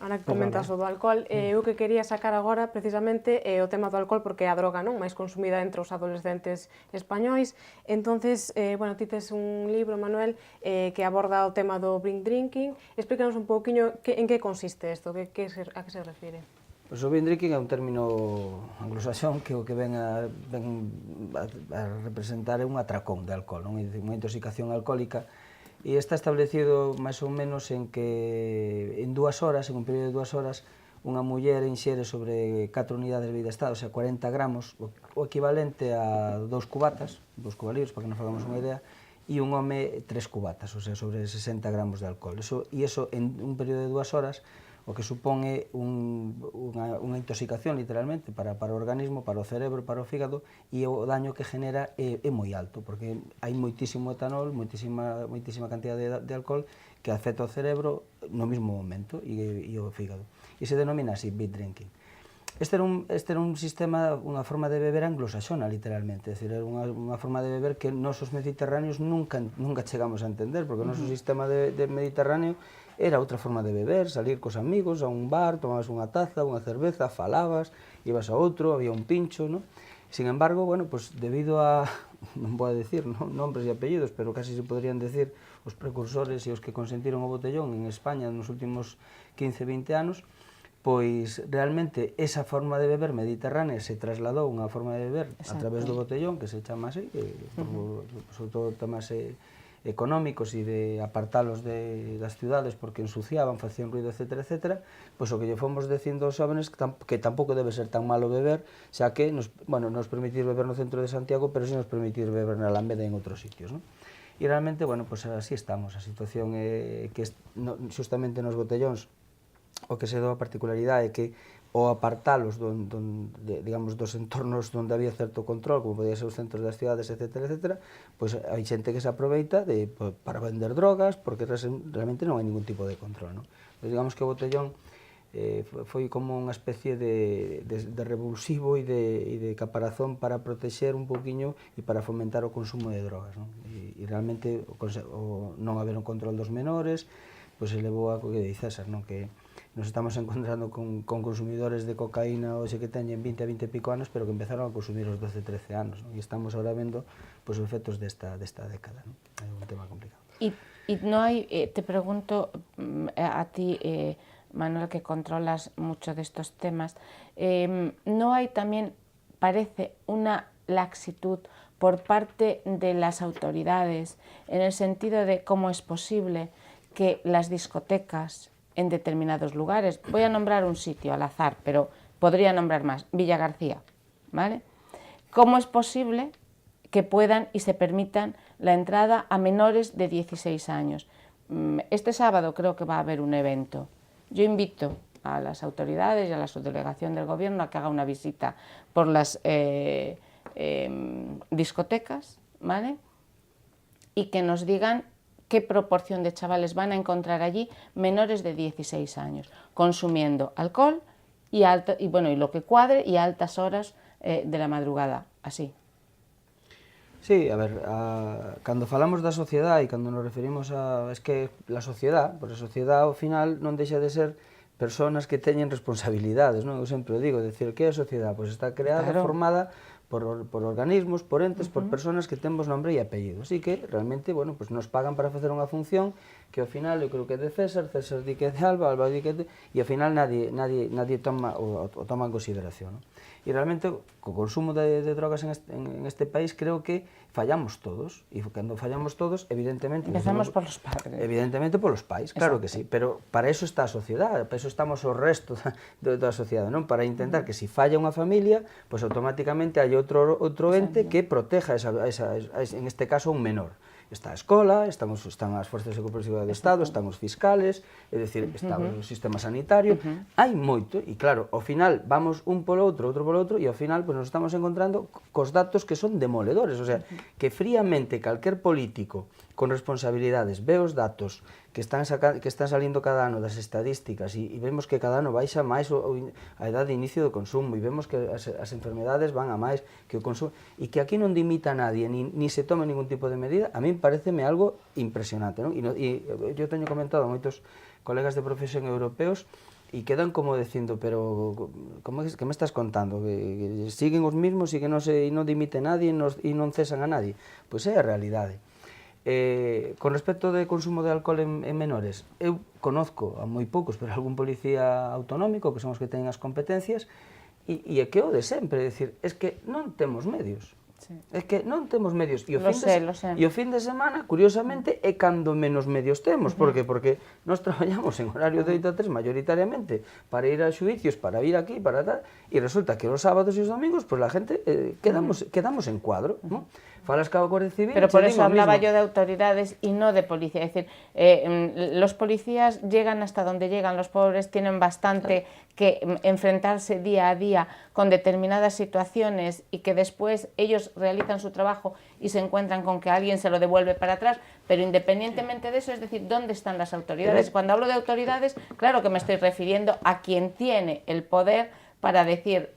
Ahora que comentas o do alcohol, eu que quería sacar agora precisamente o tema do alcohol, porque é a droga non máis consumida entre os adolescentes españois. Entonces, bueno, ti tes un libro, Manuel, que aborda o tema do binge drinking. Explícanos un pouquiño en que consiste isto, a que se refire. Pois o binge drinking é un término anglosaxón que o que ven a representar é un atracón de alcohol, non? Unha intoxicación alcohólica. E está establecido máis ou menos en que en 2 horas, en un período de 2 horas, unha muller enxere sobre 4 unidades de bebida estado, o sea, 40 gramos, o equivalente a 2 cubatas, 2 cubalibros, para que nos fagamos unha idea, e un home 3 cubatas, o sea, sobre 60 gramos de alcohol. E iso en un período de 2 horas, o que supón é unha intoxicación, literalmente, para o organismo, para o cerebro, para o fígado, e o daño que genera é moi alto, porque hai moitísimo etanol, moitísima cantidad de alcohol que afecta o cerebro no mesmo momento e o fígado. E se denomina así, binge drinking. Este era un sistema, unha forma de beber anglosaxona, literalmente, é dicir, era unha forma de beber que nosos mediterráneos nunca chegamos a entender, porque o noso sistema de mediterráneo era outra forma de beber, salir cos amigos a un bar, tomabas unha taza, unha cerveza, falabas, ibas a outro, había un pincho, ¿no? Sin embargo, bueno, pues debido a, non vou a decir, ¿no?, nombres e apellidos, pero casi se podrían decir os precursores e os que consentiron o botellón en España nos últimos 15-20 anos, pois realmente esa forma de beber mediterránea se trasladou unha forma de beber a través do botellón, que se chama así, sobre todo temas económicos e de apartalos das cidades porque ensuciaban, facían ruido, etc., pois o que lle fomos dicindo aos xóvenes que tampouco debe ser tan malo beber, xa que nos permitir beber no centro de Santiago, pero si nos permitir beber na Alameda e en outros sitios, non? E realmente, bueno, pois así estamos, a situación é que justamente nos botellóns o que se dá a particularidade é que ou apartalos digamos, dos entornos onde había certo control, como podía ser os centros das cidades, etc., pois hai xente que se aproveita para vender drogas, porque realmente non hai ningún tipo de control, non? Pois digamos que o botellón foi como unha especie de revulsivo e de caparazón para protexer un poquinho e para fomentar o consumo de drogas, non? E realmente o non haber un control dos menores, pois se levou a que di César, non? Que nos estamos encontrando con consumidores de cocaína hoxe que teñen 20 a 20 e pico anos, pero que empezaron a consumir aos 12, 13 anos, non? E estamos agora vendo os efectos desta década, non? É un tema complicado. E non hai, te pregunto a ti, Manuel, que controlas mucho de estos temas, ¿no hay también, parece, una laxitud por parte de las autoridades en el sentido de cómo es posible que las discotecas en determinados lugares, voy a nombrar un sitio al azar, pero podría nombrar más, Villa García, ¿vale? ¿Cómo es posible que puedan y se permitan la entrada a menores de 16 años? Este sábado creo que va a haber un evento. Yo invito a las autoridades y a la subdelegación del gobierno a que haga una visita por las discotecas, ¿vale? Y que nos digan qué proporción de chavales van a encontrar allí menores de 16 años, consumiendo alcohol y lo que cuadre y a altas horas de la madrugada, así. Sí, a ver, cando falamos da sociedade e cando nos referimos a... Es que a sociedade, porque a sociedade ao final non deixa de ser personas que teñen responsabilidades, non? Eu sempre digo, decir, que é a sociedade? Pois está creada, formada por organismos, por entes, por personas que temos nombre e apellido. Así que, realmente, bueno, pues nos pagan para facer unha función que ao final eu creo que é de César di que é de Alba di que é de... E ao final nadie toma en consideración, non? E realmente, co consumo de drogas en este país, creo que fallamos todos, e cando fallamos todos, evidentemente... Empezamos por los padres. Evidentemente polos pais, claro que sí, pero para eso está a sociedade, para eso estamos o resto da sociedade, non? Para intentar que se falla unha familia, pois automáticamente hai outro ente que proteja en este caso un menor. Está a escola, están as forzas de seguridade do Estado, están os fiscales, é dicir, está o sistema sanitario, hai moito, e claro, ao final vamos un polo outro, outro polo outro, e ao final nos estamos encontrando cos datos que son demoledores, o sea, que fríamente calquer político con responsabilidades ve os datos que están salindo cada ano das estadísticas e vemos que cada ano baixa máis a edade de inicio do consumo e vemos que as enfermedades van a máis que o consumo e que aquí non dimita a nadie ni se toma ningún tipo de medida, a mí pareceme algo impresionante, non? E eu teño comentado a moitos colegas de profesión europeos e quedan como dicindo, pero que me estás contando? Que siguen os mismos e que non dimite nadie e non cesan a nadie? Pois é a realidade. Con respecto de consumo de alcohol en menores, eu conozco a moi poucos, pero algún policía autonómico, que son os que teñen as competencias, e é que o de sempre, é dicir, es que non temos medios. É que non temos medios. E o fin de semana, curiosamente, é cando menos medios temos. Por que? Porque nós traballamos en horario de 8 a 3 mayoritariamente para ir a xuicios, para ir aquí, para tal, e resulta que os sábados e os domingos, pues la gente quedamos en cuadro, ¿no? Falas ca Guardia Civil... Pero por eso hablaba yo de autoridades y no de policía. Es decir, los policías llegan hasta donde llegan, los pobres tienen bastante que enfrentarse día a día con determinadas situaciones y que después ellos realizan su trabajo y se encuentran con que alguien se lo devuelve para atrás, pero independientemente de eso, es decir, ¿dónde están las autoridades? Cuando hablo de autoridades, claro que me estoy refiriendo a quien tiene el poder para decir...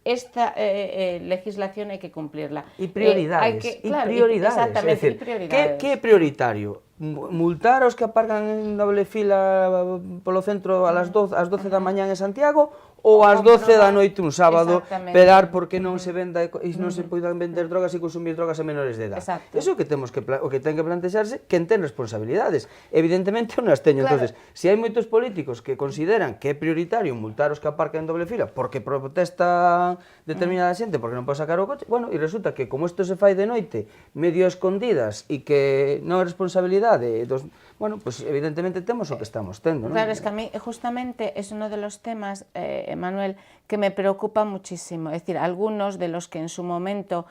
esta legislación hai que cumplirla. E prioridades, exactamente, é dicir, que é prioritario? Multar aos que aparcan en doble fila polo centro ás 12 da mañá en Santiago ou ás 12 da noite un sábado perar porque non se venda e non se poidan vender drogas e consumir drogas a menores de edad. Iso que temos que o que ten que plantexarse quen ten responsabilidades. Evidentemente non as teño. Entonces, se hai moitos políticos que consideran que é prioritario multar os que aparcan en doble fila porque protesta determinada xente porque non pode sacar o coche, bueno, e resulta que como isto se fai de noite, medio escondidas e que non é responsabilidade dos... Bueno, pues evidentemente temos o que estamos tendo, ¿no? Claro, es que a mí justamente es uno de los temas, Manuel, que me preocupa muchísimo. Es decir, algunos de los que en su momento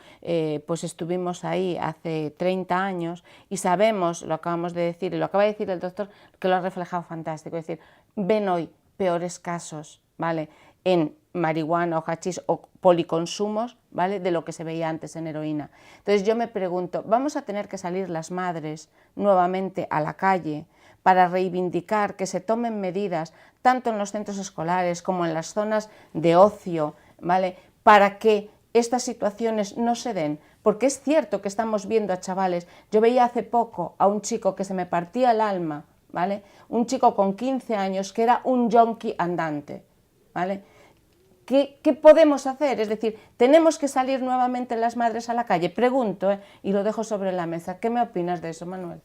pues estuvimos ahí hace 30 años y sabemos, lo acabamos de decir, y lo acaba de decir el doctor, que lo ha reflejado fantástico. Es decir, ven hoy peores casos, ¿vale? en marihuana o hachís o policonsumos, ¿vale?, de lo que se veía antes en heroína. Entonces yo me pregunto, ¿vamos a tener que salir las madres nuevamente a la calle para reivindicar que se tomen medidas tanto en los centros escolares como en las zonas de ocio, ¿vale?, para que estas situaciones no se den? Porque es cierto que estamos viendo a chavales, yo veía hace poco a un chico que se me partía el alma, ¿vale?, un chico con 15 años que era un yonki andante, ¿vale? ¿Qué podemos hacer? Es decir, ¿tenemos que salir nuevamente las madres a la calle? Pregunto, y lo dejo sobre la mesa. ¿Qué me opinas de eso, Manuel?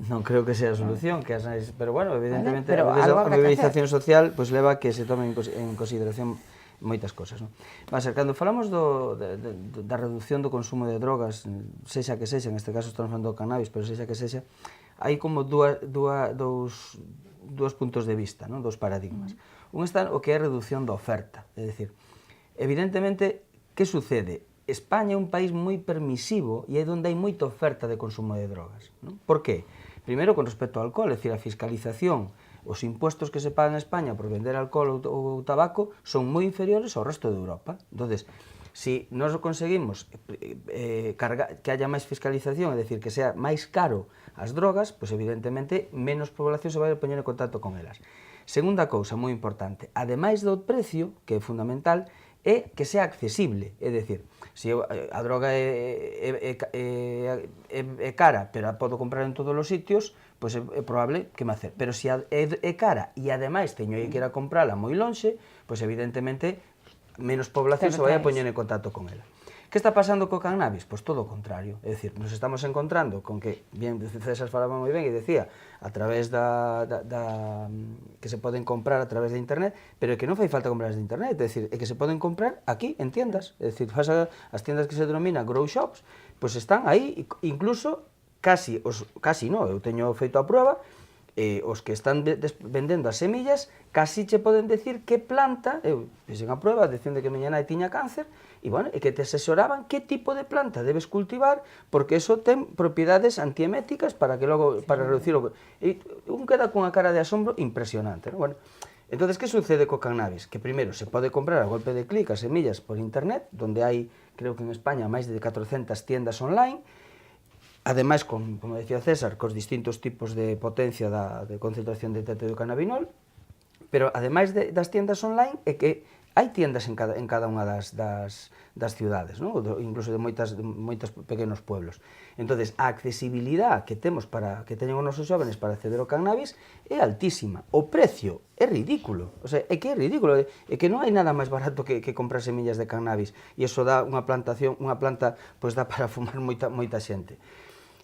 Non creo que sea a solución, pero bueno, evidentemente, vale, pero a mobilización social pues, leva a que se tomen en consideración moitas cosas. Non? Cando falamos da reducción do consumo de drogas, sexa que sexa, neste caso estamos falando do cannabis, pero sexa que sexa, hai como dous puntos de vista, non? Dos paradigmas. Un está o que é a reducción da oferta, é dicir, evidentemente, que sucede? España é un país moi permisivo e é onde hai moita oferta de consumo de drogas. Non? Por qué? Primeiro, con respecto ao alcohol, é dicir, a fiscalización, os impuestos que se pagan en España por vender alcohol ou tabaco son moi inferiores ao resto de Europa. Entonces, si nós conseguimos que haya máis fiscalización, é dicir, que sea máis caro as drogas, pois evidentemente menos población se vai a poñer en contacto con elas. Segunda cousa moi importante, ademais do precio, que é fundamental, é que sea accesible, é dicir, se a droga é cara, pero a podo comprar en todos os sitios, pois é probable que me acerque. Pero se é cara e ademais teño que ir a comprala moi lonxe, pois evidentemente menos población se vai a poñer en contacto con ela. Que está pasando co cannabis? Pois todo o contrario, é dicir, nos estamos encontrando con que, bien, César falaba moi ben e decía, a través que se poden comprar a través de internet, pero é que non fai falta comprar de internet, é dicir, é que se poden comprar aquí, en tiendas, é dicir, as tiendas que se denominan grow shops, pois están aí, incluso, casi non, eu teño feito a prueba, os que están vendendo as semillas, casi che poden decir que planta, eu fixen a prueba, dicindo que miña nai tiña cáncer, e bueno, que te asesoraban que tipo de planta debes cultivar, porque eso ten propiedades antieméticas para que logo, para reducir o... E un queda cunha cara de asombro impresionante, non? Bueno, entonces, que sucede co cannabis? Que primeiro se pode comprar a golpe de clic as semillas por internet, donde hai, creo que en España, máis de 400 tiendas online, ademais, como decía César, cos distintos tipos de potencia de concentración de tetrahidrocannabinol, pero ademais das tiendas online é que hai tiendas en cada unha das ciudades, non? Incluso de moitos pequenos pueblos. Entón, a accesibilidade que temos para que teñen os nosos jóvenes para acceder ao cannabis é altísima. O precio é ridículo, o sea, é que é ridículo, é que non hai nada máis barato que comprar semillas de cannabis, e iso dá unha planta, pois dá para fumar moita xente.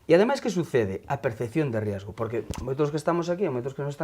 E ademais, que sucede? A percepción de riesgo, porque moitos que estamos aquí, moitos que nos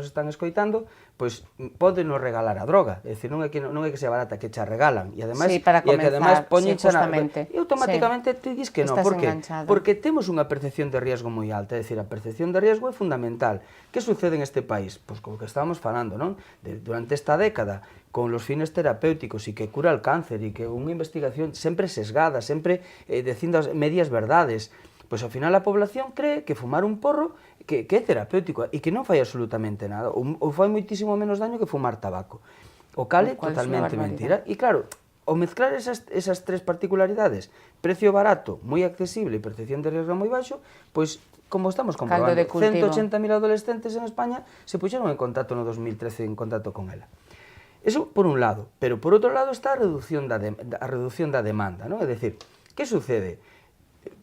están escoitando, pois podenos regalar a droga, é dicir, non é que sea barata, que cha regalan, e ademais, sí, para comenzar, e automáticamente te dis que non, por que? Porque temos unha percepción de riesgo moi alta, é dicir, a percepción de riesgo é fundamental. Que sucede en este país? Pois como que estábamos falando, non? Durante esta década, con los fines terapéuticos e que cura el cáncer e que unha investigación sempre sesgada, sempre dicindo as medias verdades, pois ao final a población cree que fumar un porro que é terapéutico e que non fai absolutamente nada, ou fai moitísimo menos daño que fumar tabaco. O cal é totalmente mentira. E claro, ao mezclar esas tres particularidades, precio barato, moi accesible e percepción de riesgo moi baixo, pois, como estamos comprobando, 180.000 adolescentes en España se puxeron en contacto no 2013 en contacto con ela. Eso por un lado, pero por outro lado está a reducción da demanda, non? É dicir, que sucede?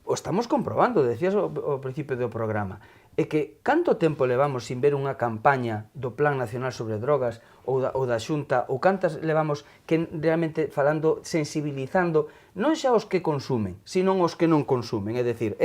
O estamos comprobando, decías ao principio do programa, é que canto tempo levamos sin ver unha campaña do Plan Nacional sobre Drogas ou da Xunta, ou cantas levamos que realmente falando, sensibilizando, non xa os que consumen, sino os que non consumen, é dicir,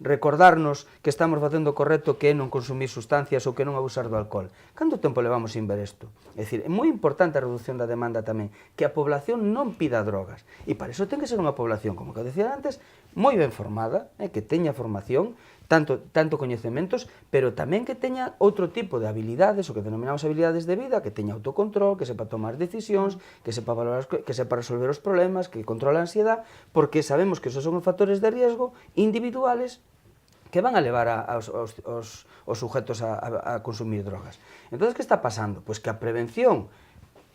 recordarnos que estamos facendo correcto, que é non consumir sustancias ou que non abusar do alcohol. Canto tempo levamos sin ver isto? É dicir, é moi importante a reducción da demanda tamén, que a población non pida drogas, e para iso ten que ser unha población, como que decía antes, moi ben formada, que teña formación, tanto coñecementos, pero tamén que teña outro tipo de habilidades, o que denominamos habilidades de vida, que teña autocontrol, que sepa tomar decisións, que sepa valorar, que sepa resolver os problemas, que controla a ansiedade, porque sabemos que esos son os factores de riesgo individuales que van a levar aos sujetos a consumir drogas. Entón, que está pasando? Pois que a prevención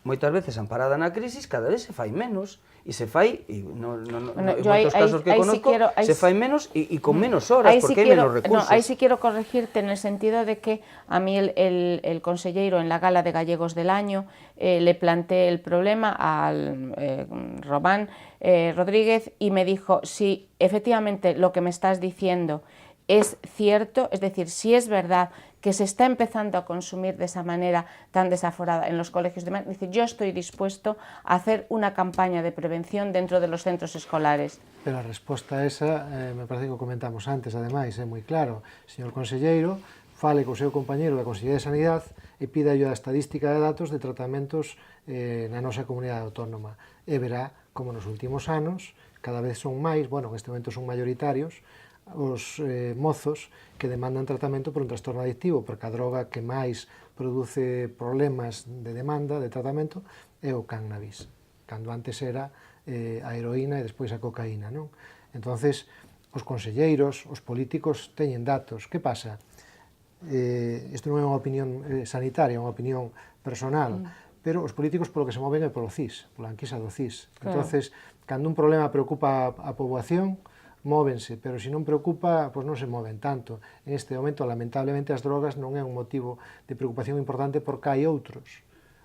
moitas veces amparada na crisis, cada vez se fai menos, e se fai, en yo moitos casos que conozco, se fai menos e con menos horas, porque hai menos recursos. Ahí sí quiero corregirte en el sentido de que a mí el conselleiro en la gala de Gallegos del año le planteé el problema al Román Rodríguez y me dijo, si efectivamente lo que me estás diciendo es cierto, es decir, si es verdad que se está empezando a consumir de esa manera tan desaforada en los colegios de Madrid, dice, yo estoy dispuesto a hacer una campaña de prevención dentro de los centros escolares. Pero a resposta a esa, me parece que o comentamos antes, ademais, é moi claro. Señor conselleiro, fale co seu compañeiro da Consellería de Sanidade e pida a estadística de datos de tratamentos na nosa comunidade autónoma. E verá como nos últimos anos cada vez son máis, bueno, neste momento son maioritarios, os mozos que demandan tratamento por un trastorno adictivo, porque a droga que máis produce problemas de demanda de tratamento é o cannabis, cando antes era a heroína e despois a cocaína, non? Entonces, os conselleiros, os políticos teñen datos. Que pasa? Isto non é unha opinión sanitaria, é unha opinión personal, pero os políticos polo que se moven é polo CIS, pola enquisa do CIS. Entonces, cando un problema preocupa a poboación, móvense, pero se non preocupa, pois non se moven tanto. En este momento, lamentablemente, as drogas non é un motivo de preocupación importante porque hai outros.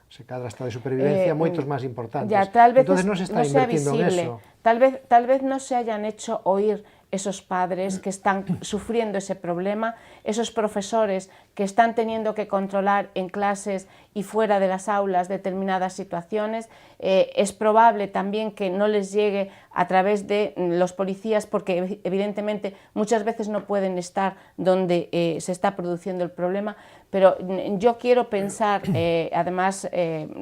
Se cadra está de supervivencia, moitos máis importantes. Entonces non se está invertindo en eso. Tal vez no se hayan hecho oír esos padres que están sufriendo ese problema, esos profesores que están teniendo que controlar en clases y fuera de las aulas determinadas situaciones. Es probable también que no les llegue a través de los policías, porque evidentemente muchas veces no pueden estar donde se está produciendo el problema, pero yo quiero pensar, además,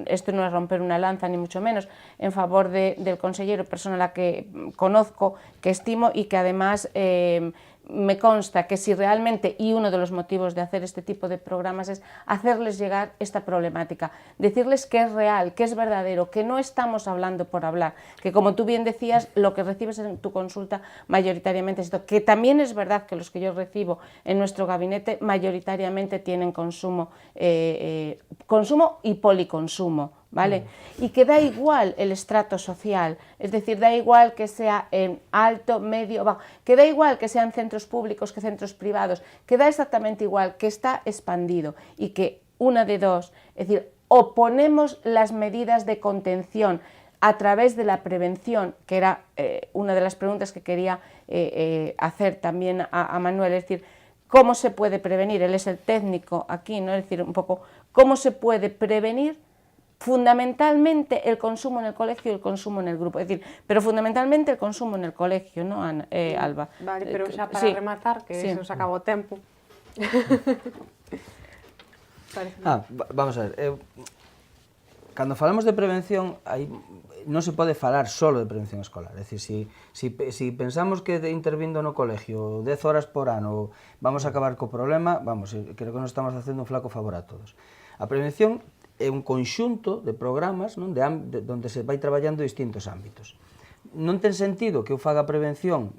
esto no es romper una lanza ni mucho menos, en favor del consellero, persona a la que conozco, que estimo y que además me consta que si realmente, y uno de los motivos de hacer este tipo de programas es hacerles llegar esta problemática, decirles que es real, que es verdadero, que no estamos hablando por hablar, que como tú bien decías, lo que recibes en tu consulta mayoritariamente es esto, que también es verdad que los que yo recibo en nuestro gabinete mayoritariamente tienen consumo y policonsumo, ¿vale? Y que da igual el estrato social, es decir, da igual que sea en alto, medio, bajo, que da igual que sean centros públicos que centros privados, que da exactamente igual, que está expandido y que una de dos, es decir, o ponemos las medidas de contención a través de la prevención, que era una de las preguntas que quería hacer también a Manuel, es decir, ¿cómo se puede prevenir? Él es el técnico aquí, ¿no? Es decir, un poco, ¿cómo se puede prevenir? Fundamentalmente el consumo en el colegio y el consumo en el grupo, es decir, pero fundamentalmente el consumo en el colegio, ¿no, Alba? Vale, pero xa para rematar, que se nos acabou o tempo. Vamos a ver, cando falamos de prevención, non se pode falar solo de prevención escolar, é dicir, si pensamos que intervindo no colegio 10 horas por ano vamos a acabar co problema, creo que nos estamos facendo un flaco favor a todos. A prevención é un conxunto de programas, non, onde se vai traballando distintos ámbitos. Non ten sentido que eu faga prevención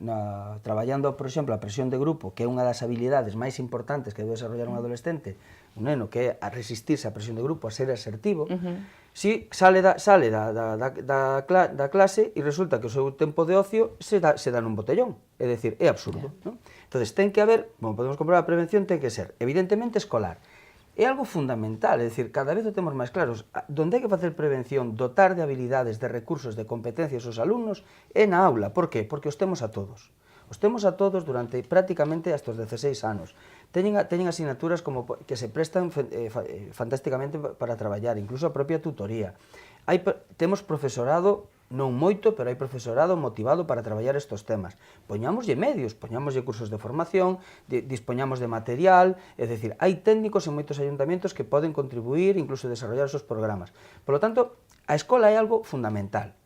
traballando, por exemplo, a presión de grupo, que é unha das habilidades máis importantes que debe desarrollar un adolescente, un neno, que é a resistirse á presión de grupo, a ser asertivo, si sale da clase e resulta que o seu tempo de ocio se dá nun botellón, é dicir, é absurdo. Entón, ten que haber, como podemos comprobar, a prevención ten que ser, evidentemente, escolar. É algo fundamental, é dicir, cada vez o temos máis claros. Donde hai que facer prevención, dotar de habilidades, de recursos, de competencias aos alumnos, é na aula. Por qué? Porque os temos a todos. Os temos a todos durante prácticamente hasta os 16 anos. Teñen asignaturas que se prestan fantásticamente para traballar, incluso a propia tutoría. Temos profesorado, non moito, pero hai profesorado motivado para traballar estes temas. Poñámoslle medios, poñámoslle cursos de formación, dispoñamos de material, é dicir, hai técnicos en moitos ayuntamientos que poden contribuir, incluso desarrollar os seus programas. Por lo tanto, a escola é algo fundamental.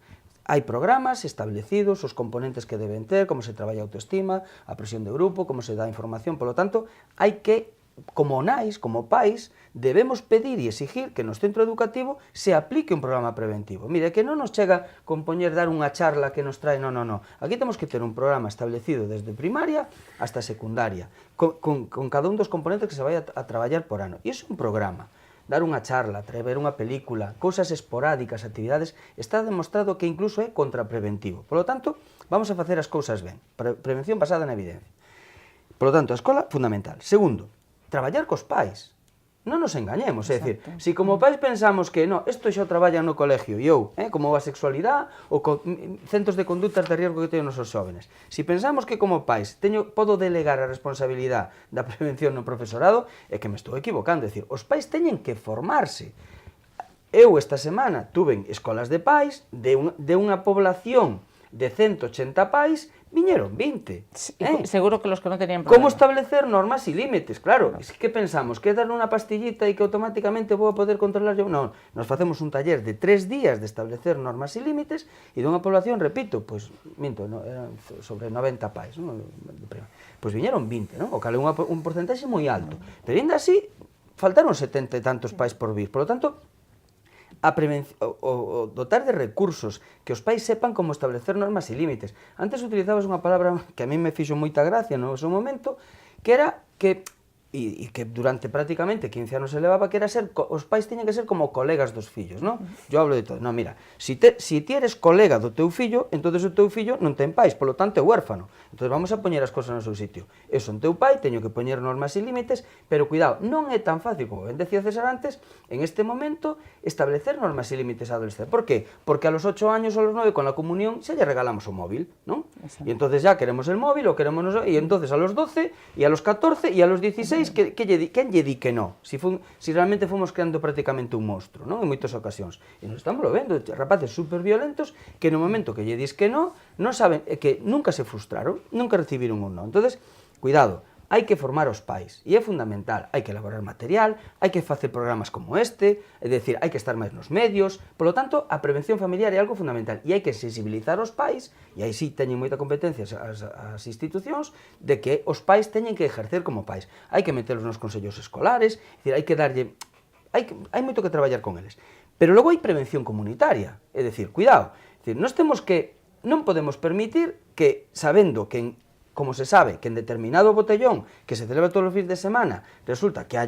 Hai programas establecidos, os componentes que deben ter, como se traballa a autoestima, a presión de grupo, como se dá información, por lo tanto, hai que, como nais, como pais, debemos pedir e exigir que no centro educativo se aplique un programa preventivo. Mire, que non nos chega con poñer dar unha charla que nos trae, non. Aquí temos que ter un programa establecido desde primaria hasta secundaria, con cada un dos componentes que se vai a traballar por ano. E iso é un programa. dar unha charla, ver unha película, cousas esporádicas, actividades, está demostrado que incluso é contrapreventivo. Por lo tanto, vamos a facer as cousas ben. Prevención basada na evidencia. Por lo tanto, a escola, fundamental. Segundo, traballar cos pais. Non nos engañemos, é dicir, se como pais pensamos que isto xa o traballan no colegio e eu, como a sexualidade ou centros de conductas de riesgo que teñen os xóvenes, se pensamos que como pais podo delegar a responsabilidade da prevención no profesorado, é que me estou equivocando, é dicir, os pais teñen que formarse. Eu esta semana tuve escolas de pais de unha población de 180 pais, viñeron 20. Seguro que los que non tenían problema. Como establecer normas e límites? Claro, es que pensamos que darle unha pastillita e que automáticamente vou a poder controlar yo. Non, nos facemos un taller de 3 días de establecer normas e límites e dunha población, repito, pois, minto, sobre 90 pais, pois viñeron 20, non? O cal é un porcentaxe moi alto. Pero ainda así, faltaron 70 e tantos pais por vir. Por lo tanto, o dotar de recursos que os pais sepan como establecer normas e límites. Antes utilizabas unha palabra que a mí me fixo moita gracia no seu momento, que era que e que durante prácticamente 15 anos se levaba, que era os pais teñen que ser como colegas dos fillos, non? Yo hablo de todo. Non, mira, si ti eres colega do teu fillo, entonces o teu fillo non ten pais, polo tanto é huérfano. Entón vamos a poñer as cosas no seu sitio. Eu son teu pai, teño que poñer normas e límites, pero cuidado, non é tan fácil, como ben decía César antes, en este momento, establecer normas e límites á adolescencia. Por qué? Porque a los 8 años ou a los 9, con la comunión, xa lle regalamos o móvil, non? E entonces ya queremos el móvil, o queremos... E entonces a los 12, e a los 14, e a los 16, quen lle di que non? Si realmente fomos creando prácticamente un monstro, non? En moitas ocasións. E nos estamos vendo, rapaces super violentos, que no momento que lle dis que non saben, que nunca se frustraron, nunca recibiron un non. Entonces, cuidado, hai que formar os pais, e é fundamental, hai que elaborar material, hai que facer programas como este, é dicir, hai que estar máis nos medios, polo tanto, a prevención familiar é algo fundamental, e hai que sensibilizar os pais, e aí sí teñen moita competencia as institucións, de que os pais teñen que ejercer como pais. Hai que metelos nos consellos escolares, é dicir, hai que darlle... Hai moito que traballar con eles. Pero logo hai prevención comunitaria, é dicir, cuidado, é dicir, non podemos permitir que, sabendo que como se sabe que en determinado botellón que se celebra todos os fins de semana resulta que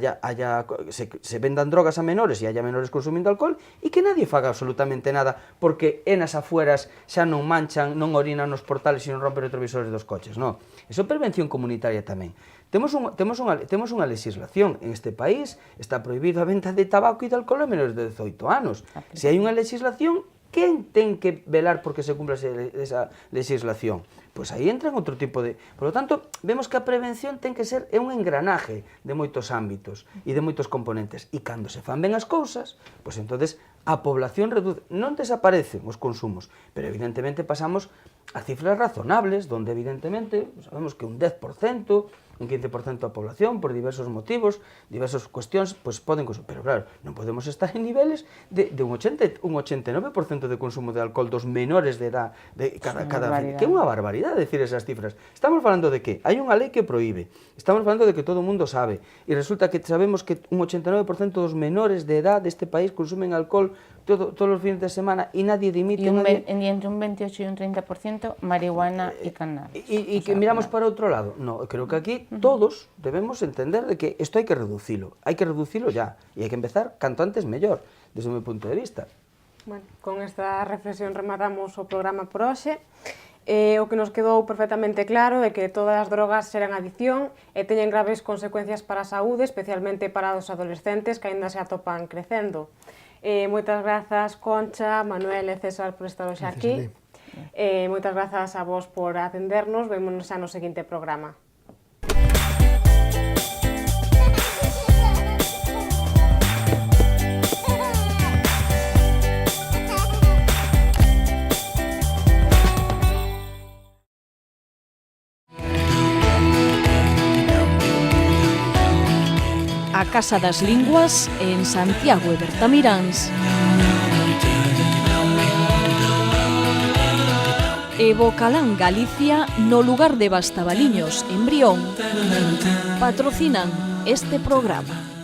se vendan drogas a menores e haya menores consumindo alcohol e que nadie faga absolutamente nada porque nas afueras xa non manchan, non orinan nos portales e non rompen retrovisores dos coches, non. Eso é prevención comunitaria tamén. Temos unha legislación en este país, está prohibido a venta de tabaco e de alcohol a menores de 18 anos. Se hai unha legislación, quen ten que velar porque se cumpla esa legislación? Pois aí entran outro tipo de... Por lo tanto, vemos que a prevención ten que ser un engranaje de moitos ámbitos e de moitos componentes. E cando se fan ben as cousas, pois entonces a población reduce. Non desaparecen os consumos, pero evidentemente pasamos a cifras razonables, donde evidentemente sabemos que un 10%, un 15% da población, por diversos motivos, diversas cuestións, pois poden consumir. Pero claro, non podemos estar en niveles de un 89% de consumo de alcohol dos menores de edad de cada fin. Que é unha barbaridade decir esas cifras. Estamos falando de que hai unha lei que prohíbe, estamos falando de que todo o mundo sabe, e resulta que sabemos que un 89% dos menores de edad deste país consumen alcohol todos os fines de semana e nadie dimite. E entre un 28 e un 30% marihuana e cannabis. E que miramos para outro lado. No, creo que aquí todos debemos entender de que isto hai que reducilo ya, e hai que empezar canto antes mellor, desde o meu punto de vista. Bueno, con esta reflexión rematamos o programa por hoxe. O que nos quedou perfectamente claro é que todas as drogas xeran adicción e teñen graves consecuencias para a saúde, especialmente para os adolescentes que aínda se atopan crecendo. Moitas grazas, Concha, Manuel e César, por estar hoxe aquí. Moitas grazas a vos por atendernos. Vémonos xa no seguinte programa. A Casa das Linguas en Santiago e Bertamiráns. E Bocalán Galicia no lugar de Bastabaliños, en Brión, patrocinan este programa.